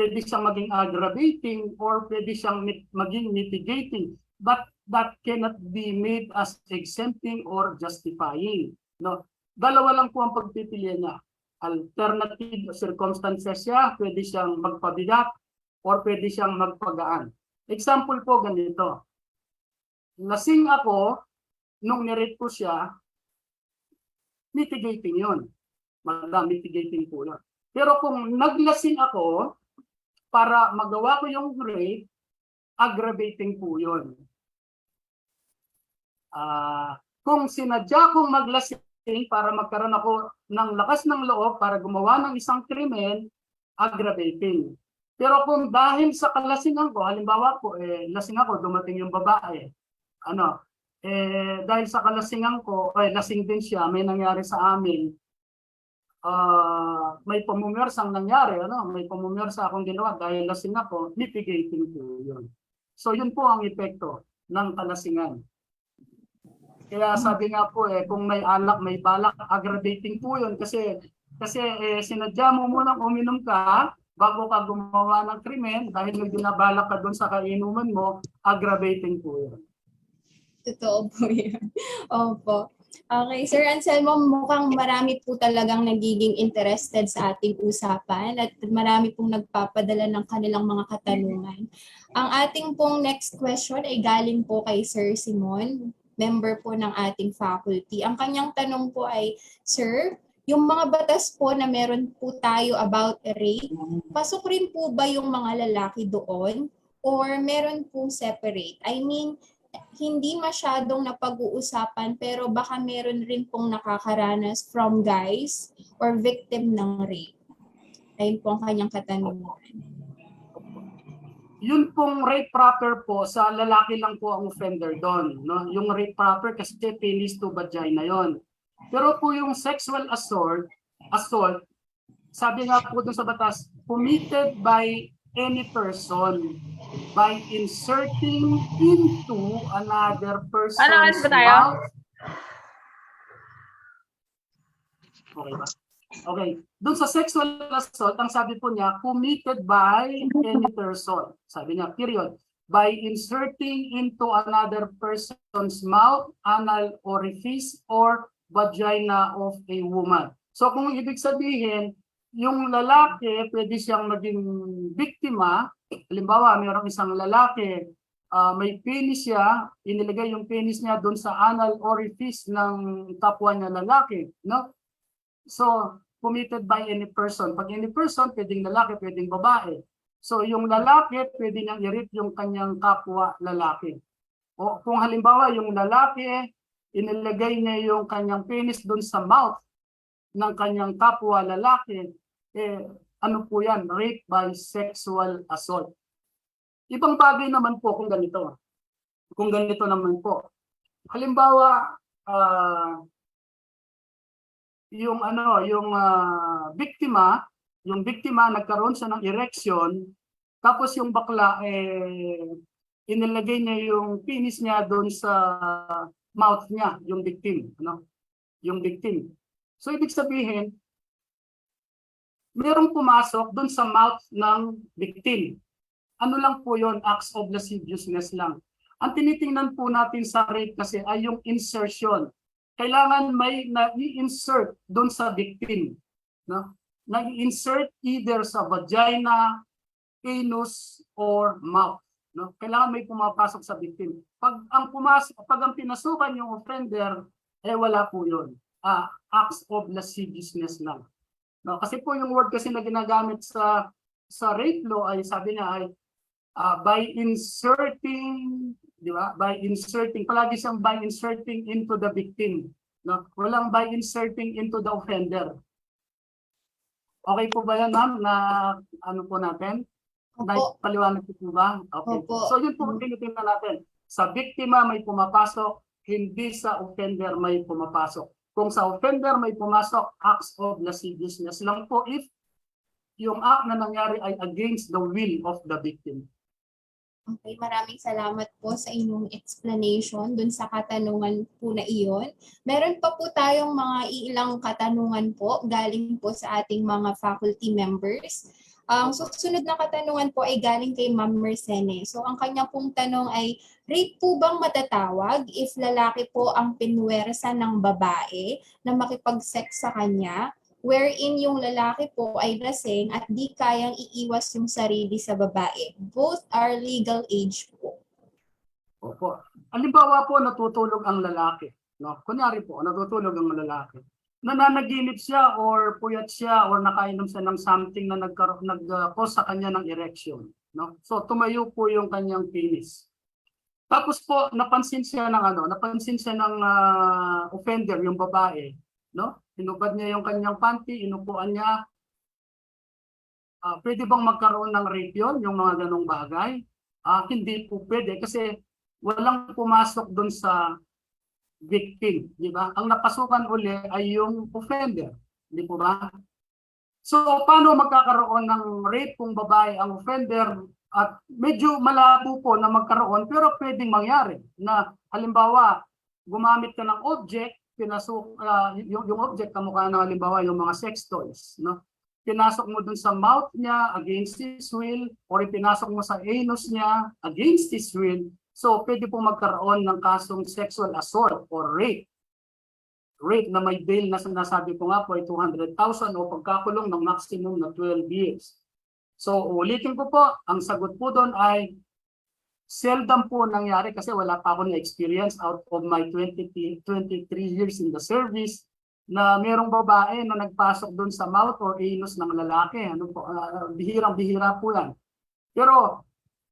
pwede siyang maging aggravating, or pwede siyang maging mitigating. But that cannot be made as exempting or justifying. No? Dalawa lang po ang pagpipilian niya. Alternative circumstances siya, pwede siyang magpabigat, or pwede siyang magpagaan. Example po ganito. Lasing ako, nung nirape ko siya, mitigating yun. Mitigating po yun. Pero kung naglasing ako, para magawa ko yung rape, aggravating po yun. Kung sinadya kong maglasing para magkaroon ako ng lakas ng loob para gumawa ng isang krimen, aggravating. Pero kung dahil sa kalasingan ko, halimbawa po, lasing ako, dumating yung babae. Dahil sa kalasingan ko, lasing din siya, may nangyari sa amin. May pamumwersang nangyari, may pamumwersa akong ginawa dahil lasing ako, mitigating po yun. So yun po ang epekto ng kalasingan. Kaya sabi nga po, kung may alak, may balak, aggravating po yun kasi sinadya mo munang uminom ka bago ka gumawa ng krimen dahil may binabalak ka doon sa kainuman mo, aggravating po yun. Totoo po yun. Opo. Okay, Sir Anselmo, mukhang marami po talagang nagiging interested sa ating usapan at marami pong nagpapadala ng kanilang mga katanungan. Ang ating pong next question ay galing po kay Sir Simon, member po ng ating faculty. Ang kanyang tanong po ay, Sir, yung mga batas po na meron po tayo about rape, pasok rin po ba yung mga lalaki doon? Or meron pong separate? I mean, hindi masyadong napag-uusapan pero baka meron rin pong nakakaranas from guys or victim ng rape. Ayun po ang kanyang katanungan. Yun pong rape proper po, sa lalaki lang po ang offender doon. No? Yung rape proper kasi penis to vagina yon. Pero po yung sexual assault, sabi nga po dun sa batas, committed by any person by inserting into another person's mouth. Okay ba? Okay. Doon sa sexual assault, ang sabi po niya, committed by any person. Sabi niya, period. By inserting into another person's mouth, anal orifice, or vagina of a woman. So kung ibig sabihin, yung lalaki, pwede siyang maging biktima. Halimbawa, mayroong isang lalaki, may penis siya, inilagay yung penis niya doon sa anal orifice ng kapwa niya lalaki. No? So, committed by any person. Pag any person, pwedeng lalaki, pwedeng babae. So, yung lalaki, pwede niyang i-rape yung kanyang kapwa lalaki. O kung halimbawa, yung lalaki, inilagay niya yung kanyang penis doon sa mouth ng kanyang kapwa lalaki, ano po yan? Rape by sexual assault. Ibang bagay naman po kung ganito. Kung ganito naman po. Halimbawa, yung biktima nagkaroon siya ng erection, tapos yung bakla inilagay niya yung penis niya doon sa mouth niya, yung victim, yung victim. So ibig sabihin, merong pumasok doon sa mouth ng victim. Ano lang po yon? Acts of lasciviousness lang. Ang tinitingnan po natin sa rape kasi ay yung insertion. Kailangan may na-insert doon sa victim. No? Na-insert either sa vagina, anus, or mouth. No? Kailangan may pumapasok sa victim. Pag ang pinasukan yung offender, wala po yun. Acts of lasciviousness lang. No? Kasi po yung word kasi na ginagamit sa rape law ay sabi niya ay by inserting, di ba? By inserting, palagi siyang by inserting into the victim. No? Walang by inserting into the offender. Okay po ba yan, ma'am? Na ano po natin? Paliwanag po ba? Okay. Opo. So yun po ang tinitingnan natin. Sa biktima may pumapasok, hindi sa offender may pumapasok. Kung sa offender may pumasok, acts of lasciviousness lang po if yung act na nangyari ay against the will of the victim. Okay, maraming salamat po sa inyong explanation dun sa katanungan po na iyon. Meron pa po tayong mga ilang katanungan po galing po sa ating mga faculty members. Ang susunod na katanungan po ay galing kay Ma'am Mercene. So ang kanya pong tanong ay, rape po bang matatawag if lalaki po ang pinwersa ng babae na makipag-sex sa kanya, wherein yung lalaki po ay lasing at di kayang iiwas yung sarili sa babae? Both are legal age po. Opo. Halimbawa po natutulog ang lalaki. No? Kunyari po, natutulog ang lalaki. Nananaginip siya or puyat siya or nakainom siya ng something na nag-cause sa kanya ng erection. No? So tumayo po yung kanyang penis. Tapos po napansin siya ng offender, yung babae. No? Hinubad niya yung kanyang panty, inupuan niya. Pwede bang magkaroon ng rape yun, yung mga ganong bagay? Hindi po pwede kasi walang pumasok doon sa victim, di ba? Ang napasukan uli ay yung offender, di po ba? So, paano magkakaroon ng rape kung babae ang offender? At medyo malabo po na magkaroon, pero pwedeng mangyari na halimbawa, gumamit ka ng object, pinasok, yung object kamukha ng halimbawa yung mga sex toys, no? Pinasok mo dun sa mouth niya against his will, or pinasok mo sa anus niya against his will. So, pwede po magkaroon ng kasong sexual assault or rape. Rape na may bail na sinasabi ko nga po ay 200,000 o pagkakulong ng maximum na 12 years. So, ulitin ko po, ang sagot po doon ay seldom po nangyari kasi wala pa ako na-experience out of my 23 years in the service na merong babae na nagpasok doon sa mouth or anus ng lalaki. Bihirang-bihira po yan. Pero,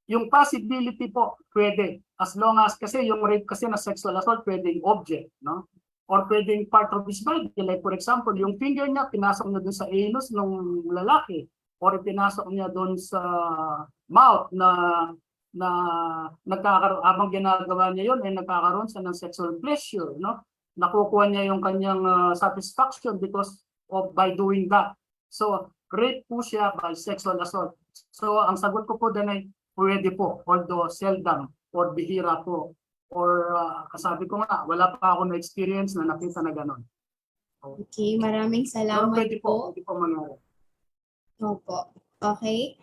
yung possibility po, pwede. As long as, kasi yung rape kasi na sexual assault, pwedeng object, no? Or pwedeng part of his body. Like for example, yung finger niya, pinasok niya doon sa anus ng lalaki. Or pinasok niya doon sa mouth na nagkakaroon, habang ginagawa niya yun, ay nagkakaroon siya ng sexual pleasure, no? Nakukuha niya yung kanyang satisfaction because of by doing that. So, rape po siya by sexual assault. So, ang sagot ko po din ay pwede po, although seldom or bihira po. Or kasabi ko nga, wala pa ako na-experience na nakita na gano'n. Okay, maraming salamat Pwede po. Pwede po mangyari. Opo. Okay.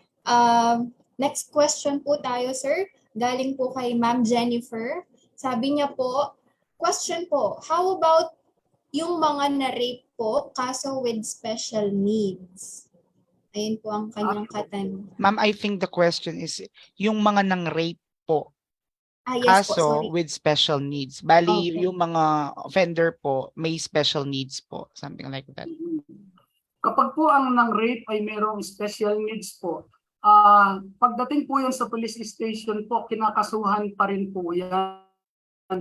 Next question po tayo, sir. Galing po kay Ma'am Jennifer. Sabi niya po, question po, how about yung mga na-rape po, kaso with special needs? Ayun po ang kanyang katanungan. Ma'am, I think the question is yung mga nang rape po. Yes po, Kaso sorry. with special needs. Bali, Okay. yung mga offender po, may special needs po. Something like that. Kapag po ang nang-rape ay mayroong special needs po, pagdating po yan sa police station po, kinakasuhan pa rin po yan.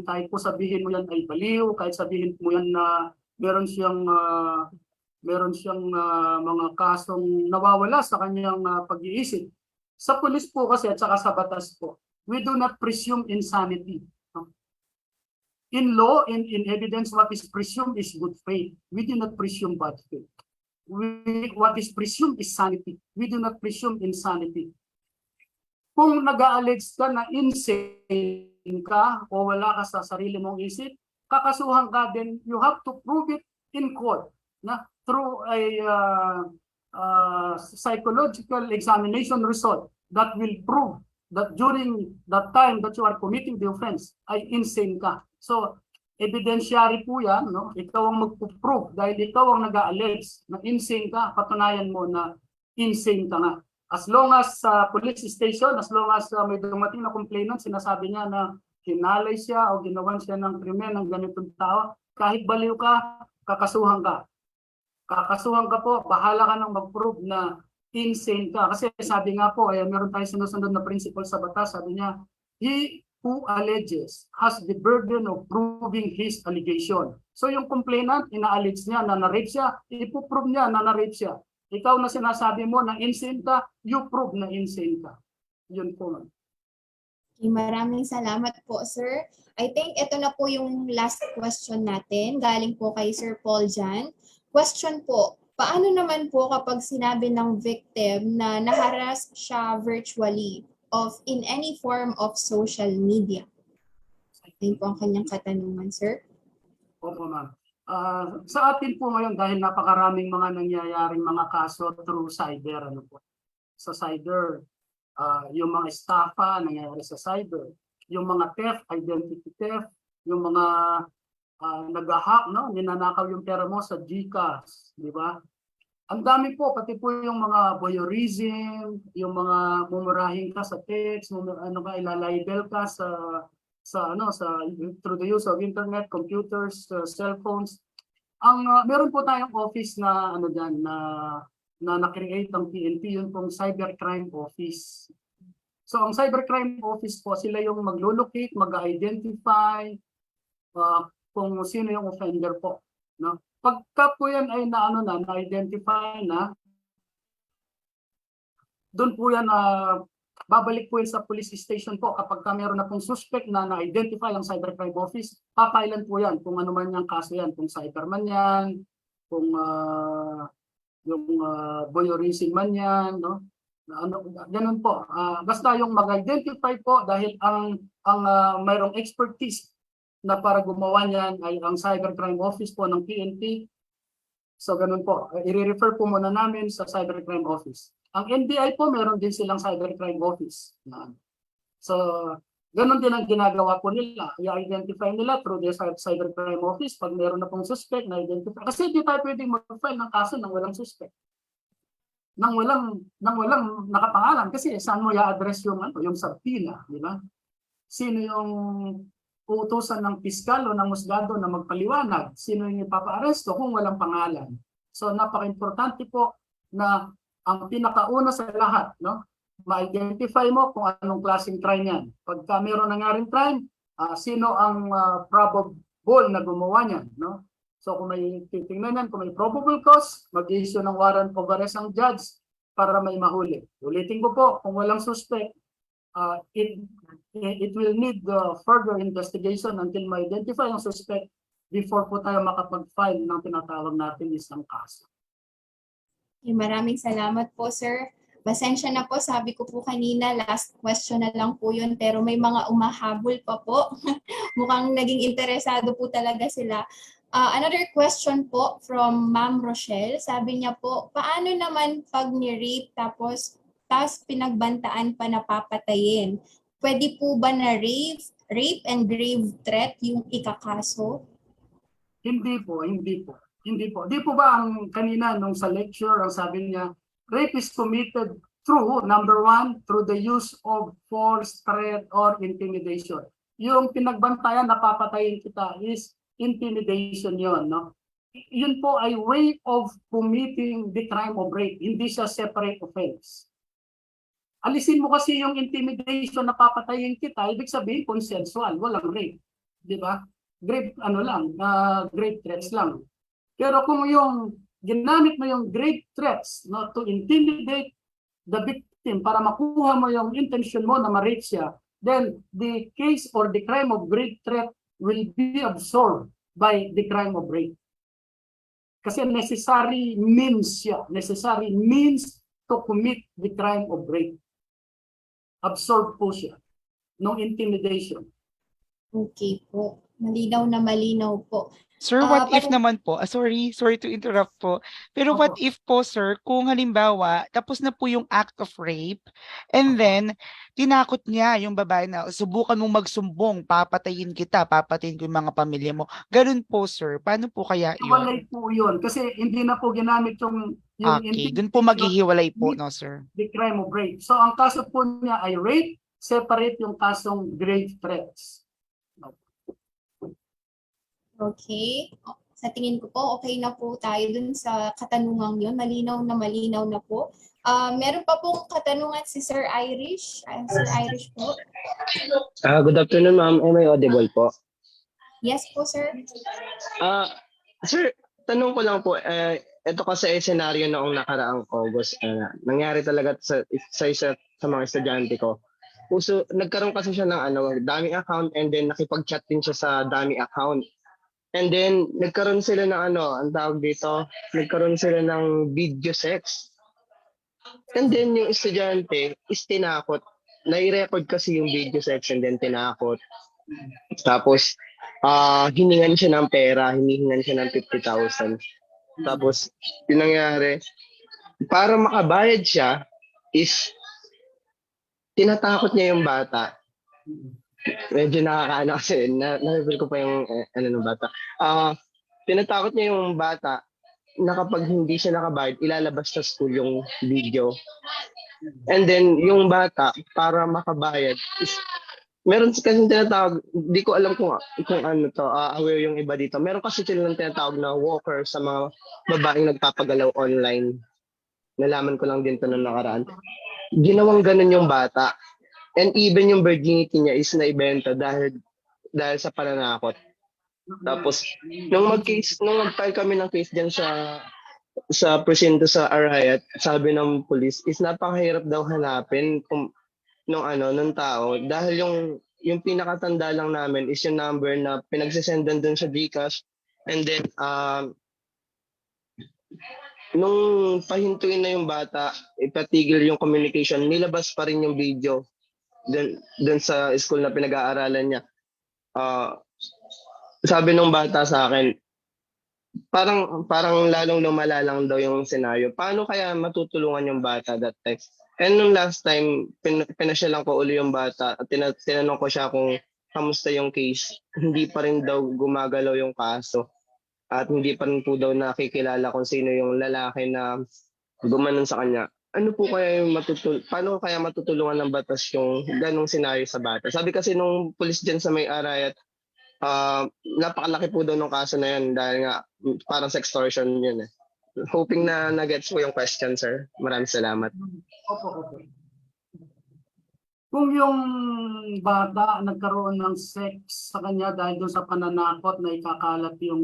Kahit po sabihin mo yan ay baliw, kahit sabihin mo yan na meron siyang mga kasong nawawala sa kanyang pag-iisip. Sa police po kasi at saka sa batas po, we do not presume insanity. In law and in evidence, what is presumed is good faith. We do not presume bad faith. What is presumed is sanity. We do not presume insanity. Kung nag-a-allege ka na insane ka o wala ka sa sarili mong isip, kakasuhan ka din, you have to prove it in court na through a psychological examination result that will prove that during that time that you are committing the offense ay insane ka. So, evidentiary po yan, no? Ikaw ang magpo-prove dahil ikaw ang nag-a-allege na insane ka, patunayan mo na insane ka nga. As long as sa police station, as long as may dumating na complainant, sinasabi niya na hinalay siya o ginawan siya ng krimen ng ganitong tao, kahit baliw ka, kakasuhan ka. Kakasuhan ka po, bahala ka nang mag-prove na insane ka. Kasi sabi nga po, meron tayong sinusunod na principle sa batas, sabi niya, he who alleges has the burden of proving his allegation. So yung complainant, ina-allege niya na na-rape siya, ipuprove niya na na-rape siya. Ikaw na sinasabi mo na insane ka, you prove na insane ka. Yun po. Okay, maraming salamat po, sir. I think ito na po yung last question natin. Galing po kay Sir Paul Jan. Question po, paano naman po kapag sinabi ng victim na naharas siya virtually of in any form of social media? Ayun po ang kanyang katanungan, sir. Opo, ma'am. Sa atin po ngayon, dahil napakaraming mga nangyayaring mga kaso through cyber, ano po. Sa cyber, yung mga estafa nangyayari sa cyber, yung mga theft, identity theft, yung mga nag-hack, no? Ninanakaw yung pera mo sa GCash, di ba? Ang dami po, pati po yung mga voyeurism, yung mga mumurahin ka sa text, ilalibel ka through the use of internet, computers, cellphones. Meron po tayong office na na na-create ng PNP, yun pong Cybercrime Office. So ang Cybercrime Office po, sila yung maglulocate, mag-identify kung sino yung offender po, no? Pagka po yan ay na-identify na, doon po yan babalik po yan sa police station po kapag meron na pong suspect na na-identify ang Cybercrime Office, papailan po yan kung ano man yung kaso yan, kung cyberman yan, kung yung voyeurism man yan, no? Ganun po. Basta yung mag-identify po dahil ang mayroong expertise na para gumawa niyan ay ang Cybercrime Office po ng PNP. So ganun po. I-refer po muna namin sa Cybercrime Office. Ang NBI po, meron din silang Cybercrime Office. So ganun din ang ginagawa po nila. I-identify nila through the Cybercrime Office pag meron na pong suspect na identify. Kasi di tayo pwedeng mag-file ng kaso nang walang suspect. Nang walang nakapangalan. Kasi saan mo i-address yung subpoena, di ba? Sino yung uutusan ng piskal o ng musgado na magpaliwanag, sino yung ipapa-aresto kung walang pangalan. So napaka-importante po na ang pinakauna sa lahat, no? ma-identify mo kung anong klaseng crime yan. Pagka mayroon nangyaring crime, sino ang probable na gumawa niyan, no? So kung may titingnan yan, kung may probable cause, mag-issue ng warrant of arrest ang judge para may mahuli. Ulitin ko po, kung walang suspect, it will need further investigation until ma-identify ang suspect before po tayo makapag-file ng tinatawag natin isang kaso. Maraming salamat po, sir. Pasensya na po, sabi ko po kanina, last question na lang po yun, pero may mga umahabol pa po. Mukhang naging interesado po talaga sila. Another question po from Ma'am Rochelle. Sabi niya po, paano naman pag ni-rape tapos pinagbantaan pa na papatayin? Pwede po ba na rape and grave threat yung ikakaso? Hindi po. Di po ba ang kanina nung sa lecture, ang sabi niya, rape is committed through, number one, through the use of force, threat, or intimidation. Yung pinagbantayan, napapatayin kita is intimidation yon, no? Yun po ay way of committing the crime of rape. Hindi siya separate offense. Alisin mo kasi yung intimidation na papatayin kita, ibig sabihin consensual, walang rape. Di ba? Grave, grave threats lang. Pero kung yung ginamit mo yung grave threats, no, to intimidate the victim para makuha mo yung intention mo na ma-rape siya, then the case or the crime of grave threat will be absorbed by the crime of rape. Kasi necessary means siya. Necessary means to commit the crime of rape. Absorbed po siya. No intimidation. Okay po. Malinaw na malinaw po. Sir, what if naman po, sorry to interrupt po, pero what if po, sir, kung halimbawa, tapos na po yung act of rape, and then, tinakot niya yung babae na, subukan mong magsumbong, papatayin kita, papatayin ko yung mga pamilya mo. Ganun po, sir. Paano po kaya yun? Hiwalay po yun. Kasi hindi na po ginamit yung Okay, dun po maghihiwalay po, no, sir? the crime of rape. So, ang kaso po niya ay rape, separate yung kasong grave threats. Okay. Sa tingin ko po, okay na po tayo dun sa katanungang yun. Malinaw na po. Meron pa pong katanungan si Sir Irish. Sir Irish po. Good afternoon, ma'am. Am I audible po? Yes po, sir. Sir, tanong ko lang po, ito kasi scenario noong nakaraang August, nangyari talaga sa isa sa mga estudyante ko. Nagkaroon kasi siya ng dummy account, and then nakipag-chat din siya sa dummy account. And then, nagkaroon sila ng ang tawag dito, nagkaroon sila ng video sex. And then, yung estudyante is tinakot. Nai-record kasi yung video sex and then tinakot. Tapos, hiningan siya ng pera, hinihingan siya ng 50,000. Tapos, yung nangyari, para makabayad siya, is tinatakot niya yung bata. Medyo nakakaano kasi, na-reveal ko pa yung ng bata. Tinatakot niya yung bata na kapag hindi siya nakabayad, ilalabas sa school yung video. And then, yung bata, para makabayad, meron kasi tinatawag, di ko alam kung aware yung iba dito. Meron kasi silang tinatawag na walker sa mga babaeng nagpapagalaw online. Nalaman ko lang din ito nung nakaraan. Ginawang ganun yung bata. And even yung virginity niya is naibenta dahil sa pananakot. Tapos, nung mag-file kami ng case dyan sa presinto sa Arayat, sabi ng police, is napakahirap daw hanapin nung tao. Dahil yung pinakatanda lang namin is yung number na pinagsisendan dun sa Gcash. And then, nung pahintuin na yung bata, ipatigil yung communication, nilabas pa rin yung video dun sa school na pinag-aaralan niya. Sabi nung bata sa akin, parang lalong lumala lang daw yung senaryo. Paano kaya matutulungan yung bata that time? And nung last time, pinasyalan ko uli yung bata at tinanong ko siya kung kamusta yung case. Hindi pa rin daw gumagalaw yung kaso. At hindi pa rin po daw nakikilala kung sino yung lalaki na gumanon sa kanya. Ano po kaya paano kaya matutulungan ng batas yung ganong senaryo sa bata? Sabi kasi nung police dyan sa may Arayat, napakalaki po daw ng kaso na yun dahil nga parang sextortion yun eh. Hoping na nagets po yung question, sir. Maraming salamat. Opo. Kung yung bata nagkaroon ng sex sa kanya dahil doon sa pananakot na ikakalat yung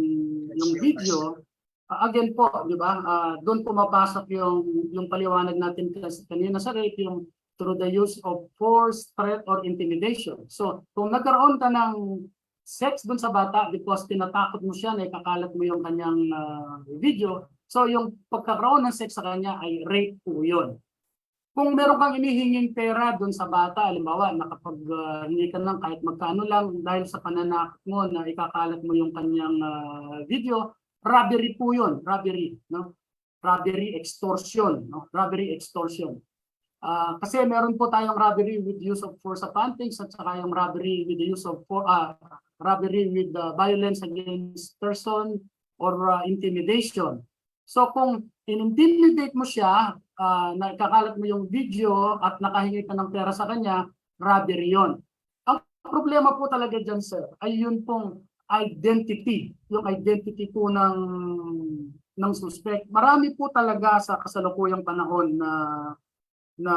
video, again po, di ba? Doon pumapasok yung paliwanag natin kanina sa rape, yung through the use of force, threat, or intimidation. So, kung nagkaroon ka ng sex doon sa bata because tinatakot mo siya na ikakalat mo yung kanyang video, so yung pagkakaroon ng sex sa kanya ay rape po yun. Kung meron kang inihinging pera doon sa bata, halimbawa, hindi ka lang kahit magkano lang dahil sa pananakot mo na ikakalat mo yung kanyang video, robbery po yun, robbery, no? Robbery extortion, no? Robbery extortion. Kasi meron po tayong robbery with use of force of hunting at saka yung robbery with the use of robbery with violence against person or intimidation. So kung in-intimidate mo siya, na ikakalat mo yung video at nakahingi ka ng pera sa kanya, robbery yun. Ang problema po talaga dyan, sir, ay yun pong identity, yung identity po ng suspect. Marami po talaga sa kasalukuyang panahon na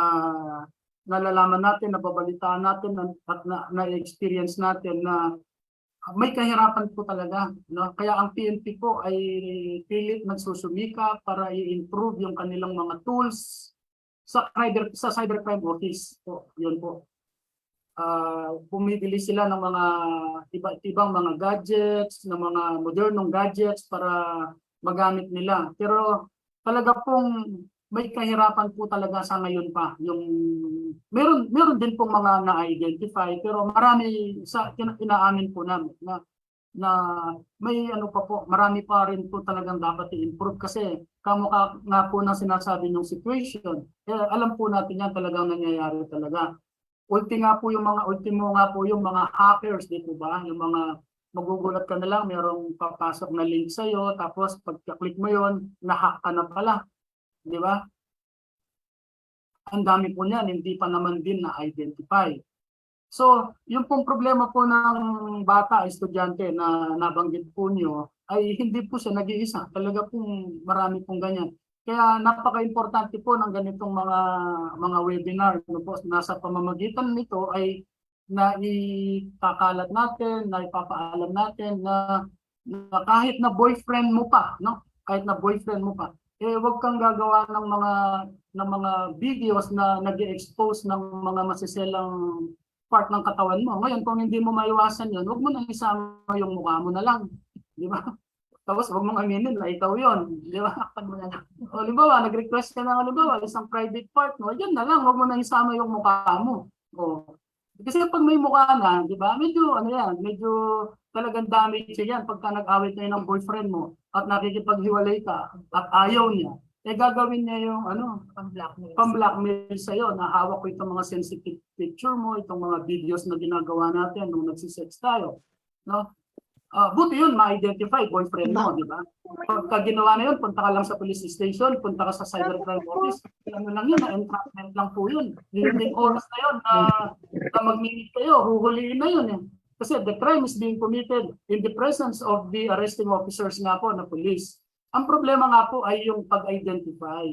nalalaman natin, nababalitaan natin at na-experience natin na may kahirapan po talaga, no? Kaya ang PNP po ay pilit nagsusumika para i-improve yung kanilang mga tools sa cybercrime office po. Yun po. Bumibili sila ng mga ibang mga gadgets, ng mga modernong gadgets para magamit nila. Pero talaga pong may kahirapan po talaga sa ngayon pa. Yung meron din pong mga na-identify pero marami sa inaamin po namin na may ano pa po, marami pa rin po talagang dapat i-improve kasi kamukha nga po ng sinasabi ng situation. Alam po natin yan talagang nangyayari talaga. Ultimo nga po yung mga hackers, dito ba? Yung mga magugulat ka na lang, merong papasok na link sa'yo, tapos pagka-click mo yon, na-hack ka na pala. Di ba? Ang dami po niyan, hindi pa naman din na-identify. So, yung pong problema po ng bata, estudyante na nabanggit po nyo, ay hindi po siya nag-iisa. Talaga pong marami pong ganyan. Kaya napaka-importante po ng ganitong mga webinar. Nasa pamamagitan nito ay na ikakalat natin, na ipapaalam natin na kahit na boyfriend mo pa, no? Kahit na boyfriend mo pa, wag kang gagawa ng mga videos na nag-expose ng mga masiselang part ng katawan mo. Ngayon, kung hindi mo maiwasan yun, wag mo nang isama yung mukha mo na lang. Di ba? Tapos wag mong aminin na ikaw yun. Di ba? O, halimbawa, nag-request ka na, halimbawa, isang private part mo, yan na lang, wag mo nang isama yung mukha mo. O, kasi pag may mukha na, di ba, medyo talagang damage yan pagka nag-awit na ng boyfriend mo at nakikipaghiwalay ka at ayaw niya, gagawin niya yung pang-blackmail sa'yo na hawak ko itong mga sensitive picture mo, itong mga videos na ginagawa natin nung nagsisex tayo. No? Buti yun, ma-identify boyfriend mo, di ba? Pagka ginawa na yun, punta ka lang sa police station, punta ka sa cybercrime office, ano lang yun, entrapment lang po yun. Yung oras na yun na mag-meet kayo, huhuliin na yun. Kasi the crime is being committed in the presence of the arresting officers nga po na police. Ang problema nga po ay yung pag-identify.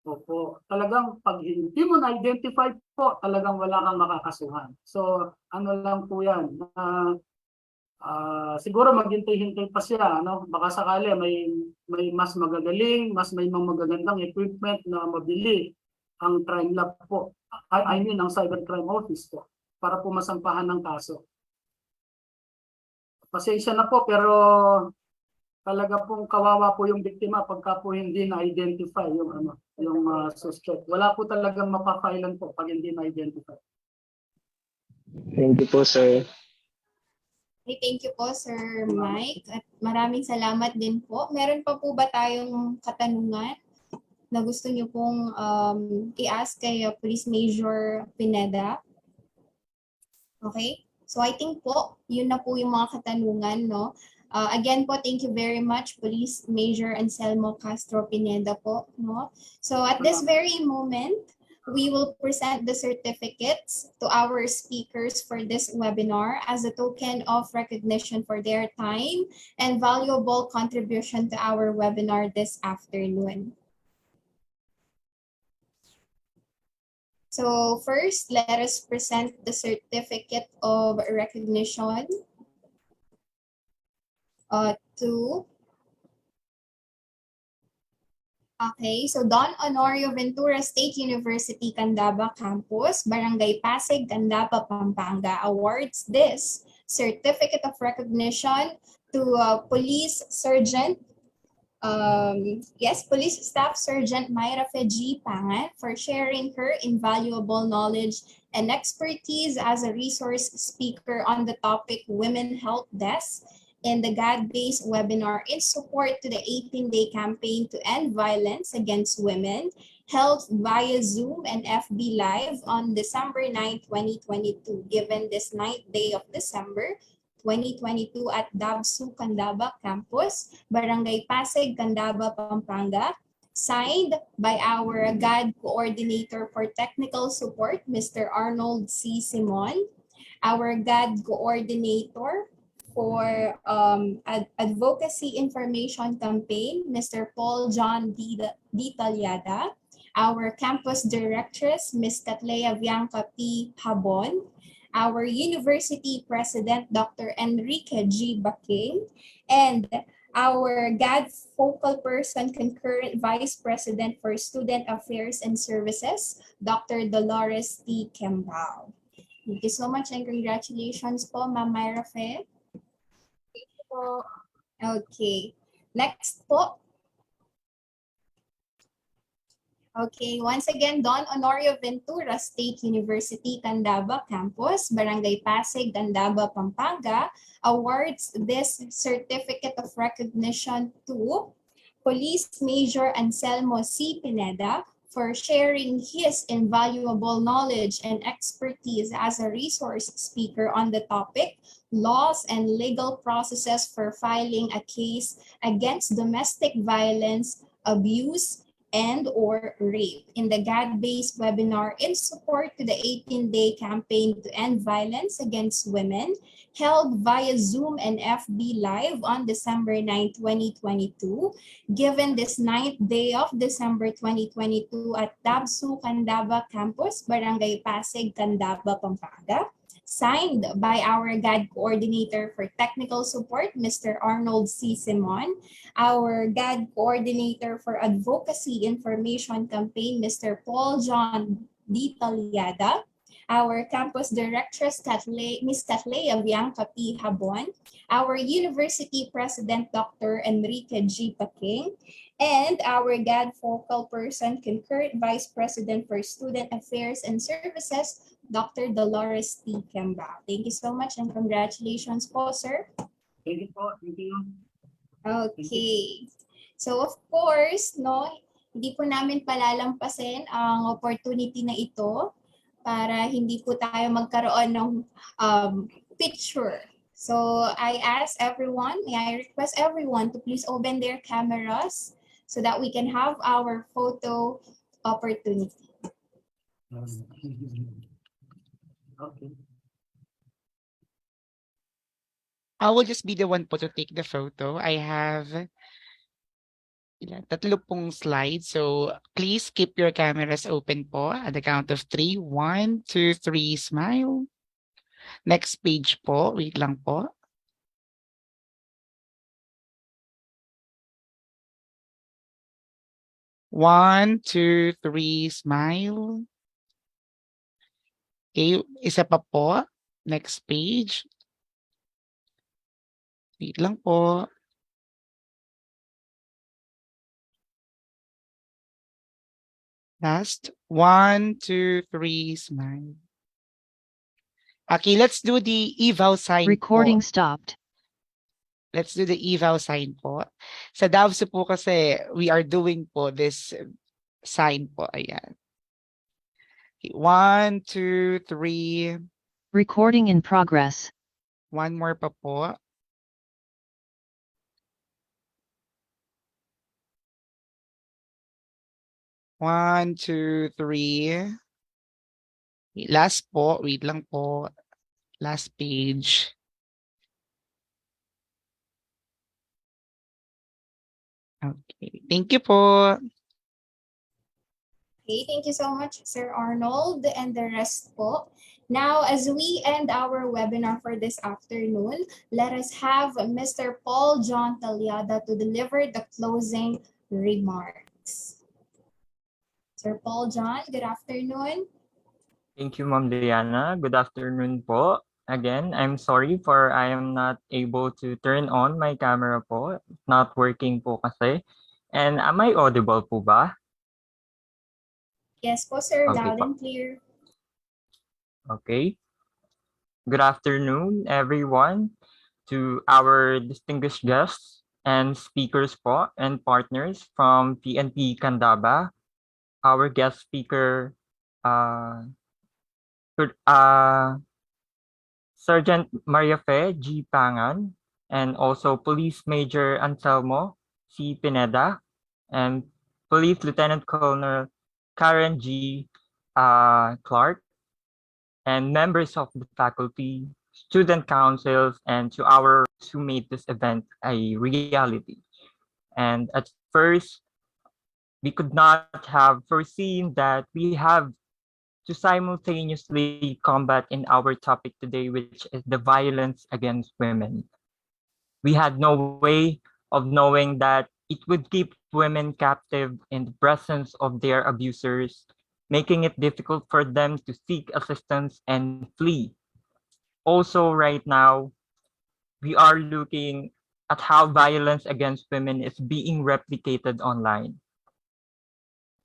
Opo, talagang pag hindi mo na-identify po, talagang wala kang makakasuhan. So, ano lang po yan, siguro maghintay-hintay pa siya, no? Baka sakali may mas magagaling, may mga magagandang equipment na mabili ang crime lab po. I mean, ang cybercrime office po para po masampahan ng kaso. Pasensya na po pero talaga pong kawawa po yung biktima pagka po hindi na-identify yung suspect. Wala po talagang mapafailan po pag hindi na-identify. Thank you po, sir. Thank you po, Sir Mike. At maraming salamat din po. Meron pa po ba tayong katanungan na gusto niyo pong i-ask kay Police Major Pineda? Okay. So I think po, yun na po yung mga katanungan, no? Again po, thank you very much, Police Major Anselmo Castro Pineda po, no? So at this very moment, we will present the certificates to our speakers for this webinar as a token of recognition for their time and valuable contribution to our webinar this afternoon. So first, let us present the certificate of recognition to Okay, so Don Honorio Ventura State University, Candaba Campus, Barangay Pasig, Candaba, Pampanga awards this certificate of recognition to Police Sergeant, Police Staff Sergeant Myra Feji Pangan for sharing her invaluable knowledge and expertise as a resource speaker on the topic Women Help Desk in the GAD-based webinar in support to the 18-day campaign to end violence against women, held via Zoom and FB Live on December 9, 2022, given this 9th day of December 2022 at Dabsu Candaba Campus, Barangay Pasig, Candaba, Pampanga, signed by our GAD Coordinator for Technical Support, Mr. Arnold C. Simon, our GAD Coordinator for Advocacy Information Campaign, Mr. Paul John D. Talyada, our Campus Directress, Ms. Catlea Bianca P. Habon, our University President, Dr. Enrique G. Baking, and our GAD Focal Person Concurrent Vice President for Student Affairs and Services, Dr. Dolores T. Kembao. Thank you so much and congratulations po, Ma'am Myra Fe. Okay, next po. Okay, once again, Don Honorio Ventura State University, Candaba Campus, Barangay Pasig, Candaba, Pampanga, awards this certificate of recognition to Police Major Anselmo C. Pineda for sharing his invaluable knowledge and expertise as a resource speaker on the topic, laws and legal processes for filing a case against domestic violence, abuse, and/or rape in the GAD-based webinar in support to the 18-day campaign to end violence against women, held via Zoom and FB Live on December 9, 2022, given this 9th day of December 2022 at Dabsu Candaba Campus, Barangay Pasig, Candaba, Pampanga, signed by our GAD Coordinator for Technical Support, Mr. Arnold C. Simon, our GAD Coordinator for Advocacy Information Campaign, Mr. Paul John D. Talyada, our Campus Directress, Ms. Catlea Bianca P. Habon, our University President, Dr. Enrique G. Paking, and our GAD Focal Person, Concurrent Vice President for Student Affairs and Services, Dr. Dolores T. Kembao. Thank you so much and congratulations po, sir. Thank you po. Thank you. Okay. So of course, no, hindi po namin palalampasin ang opportunity na ito para hindi po tayo magkaroon ng picture. So I request everyone to please open their cameras so that we can have our photo opportunity. Okay. I will just be the one po to take the photo. I have tatlo pong slides. So please keep your cameras open po at the count of 3. 1, 2, 3, smile. Next page po. Wait lang po. One, two, three, smile. Okay, isa pa po. Next page. Wait lang po. Last. 1, 2, 3, smile. Okay, let's do the eval sign Recording po. stopped. Let's do the eval sign po. Sa Davsu po kasi, we are doing po this sign po. Ayan. Okay, 1, 2, 3. Recording in progress. One more pa po. One, two, three. Last po. Wait lang po. Last page. Okay. Thank you po. Okay, thank you so much, Sir Arnold, and the rest po. Now, as we end our webinar for this afternoon, let us have Mr. Paul John Talyada to deliver the closing remarks. Sir Paul John, good afternoon. Thank you, Ma'am Diana. Good afternoon po. Again, I'm sorry for I am not able to turn on my camera po. It's not working po kasi. And am I audible po ba? Yes po, sir, Okay loud po. and clear. Okay. Good afternoon, everyone, to our distinguished guests and speakers po and partners from PNP Candaba. Our guest speaker, Good- Sergeant Maria Fe G. Pangan, and also Police Major Anselmo C. Pineda, and Police Lieutenant Colonel Karen G. Clark, and members of the faculty, student councils, and to our who made this event a reality. And at first, we could not have foreseen that we have to simultaneously combat in our topic today, which is the violence against women. We had no way of knowing that it would keep women captive in the presence of their abusers, making it difficult for them to seek assistance and flee. Also, right now, we are looking at how violence against women is being replicated online.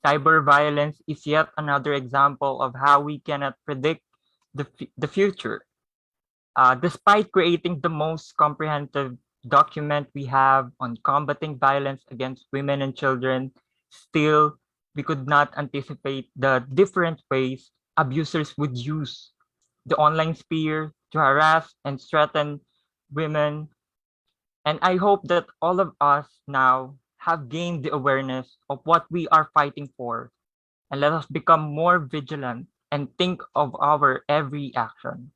Cyber violence is yet another example of how we cannot predict the future. Despite creating the most comprehensive document we have on combating violence against women and children, still, we could not anticipate the different ways abusers would use the online sphere to harass and threaten women. And I hope that all of us now have gained the awareness of what we are fighting for, and let us become more vigilant and think of our every action.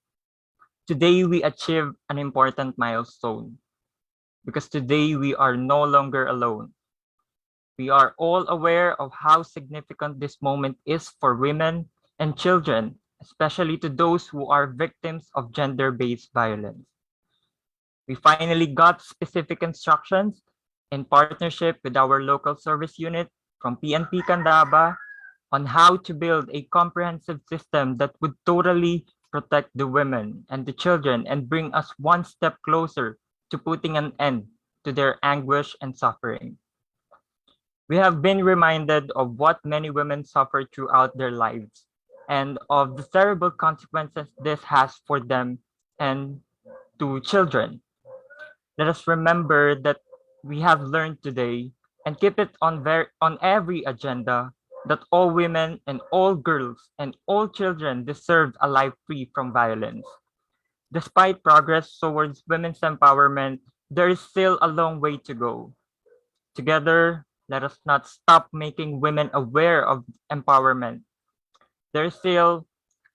Today we achieve an important milestone because today we are no longer alone. We are all aware of how significant this moment is for women and children, especially to those who are victims of gender-based violence. We finally got specific instructions in partnership with our local service unit from PNP Candaba on how to build a comprehensive system that would totally protect the women and the children and bring us one step closer to putting an end to their anguish and suffering. We have been reminded of what many women suffer throughout their lives and of the terrible consequences this has for them and to children. Let us remember that we have learned today and keep it on every agenda that all women and all girls and all children deserve a life free from violence. Despite progress towards women's empowerment, there is still a long way to go. Together, let us not stop making women aware of empowerment. There is still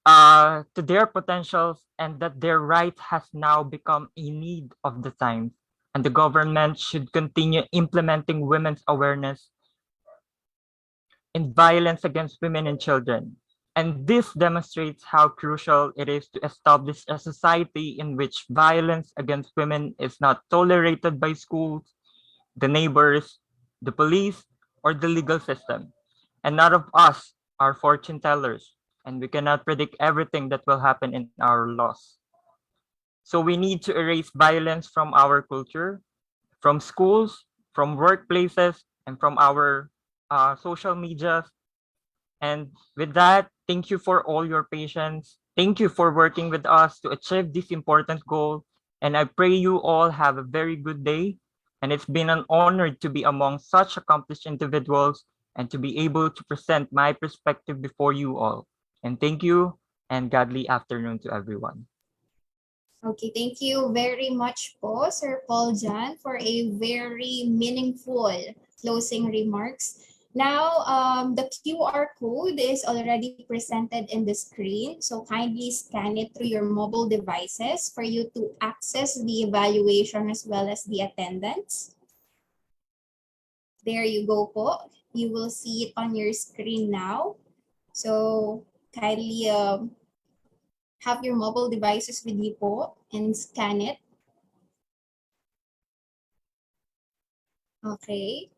to their potentials and that their right has now become a need of the times. And the government should continue implementing women's awareness in violence against women and children. And this demonstrates how crucial it is to establish a society in which violence against women is not tolerated by schools, the neighbors, the police, or the legal system. And none of us are fortune tellers, and we cannot predict everything that will happen in our laws. So we need to erase violence from our culture, from schools, from workplaces, and from our social media. And with that, thank you for all your patience. Thank you for working with us to achieve this important goal. And I pray you all have a very good day. And it's been an honor to be among such accomplished individuals and to be able to present my perspective before you all. And thank you and godly afternoon to everyone. Okay, thank you very much po, Sir Paul John, for a very meaningful closing remarks. Now, the QR code is already presented in the screen, so kindly scan it through your mobile devices for you to access the evaluation as well as the attendance. There you go po. You will see it on your screen now. So kindly have your mobile devices with you po and scan it. Okay.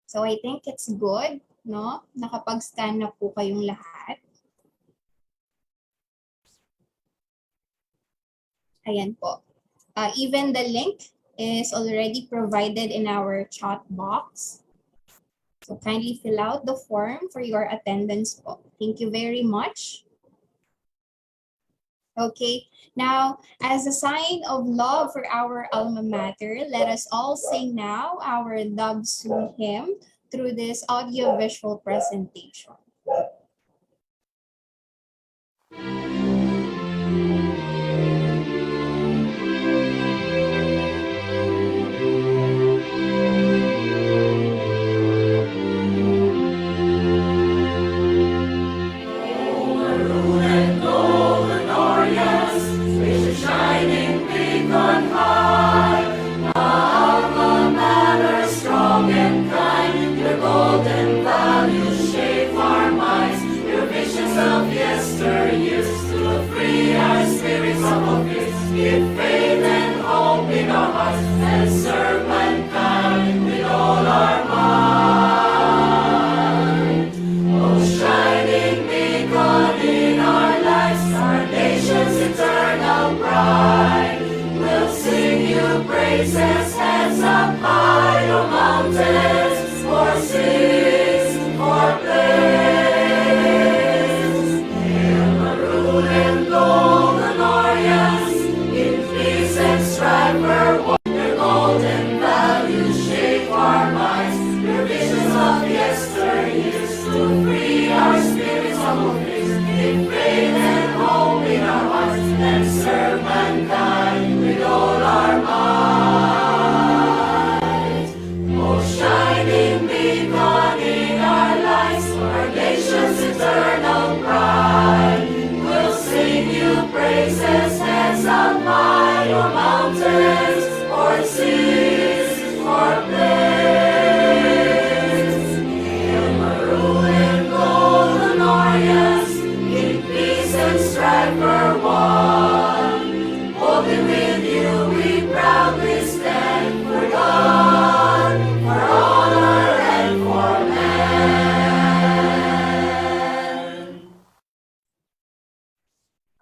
So I think it's good, no? Nakapag-scan na po kayong lahat. Ayan po. Even the link is already provided in our chat box. So kindly fill out the form for your attendance po. Thank you very much. Okay, now as a sign of love for our alma mater, let us all sing now our Dabsu hymn through this audio-visual presentation.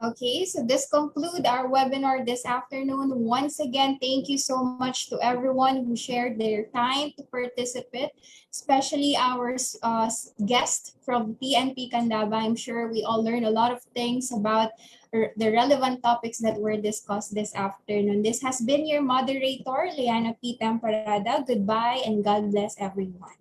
Okay, so this concludes our webinar this afternoon. Once again, thank you so much to everyone who shared their time to participate, especially our guest from PNP Candaba. I'm sure we all learned a lot of things about the relevant topics that were discussed this afternoon. This has been your moderator, Liana P. Temporada. Goodbye and God bless everyone.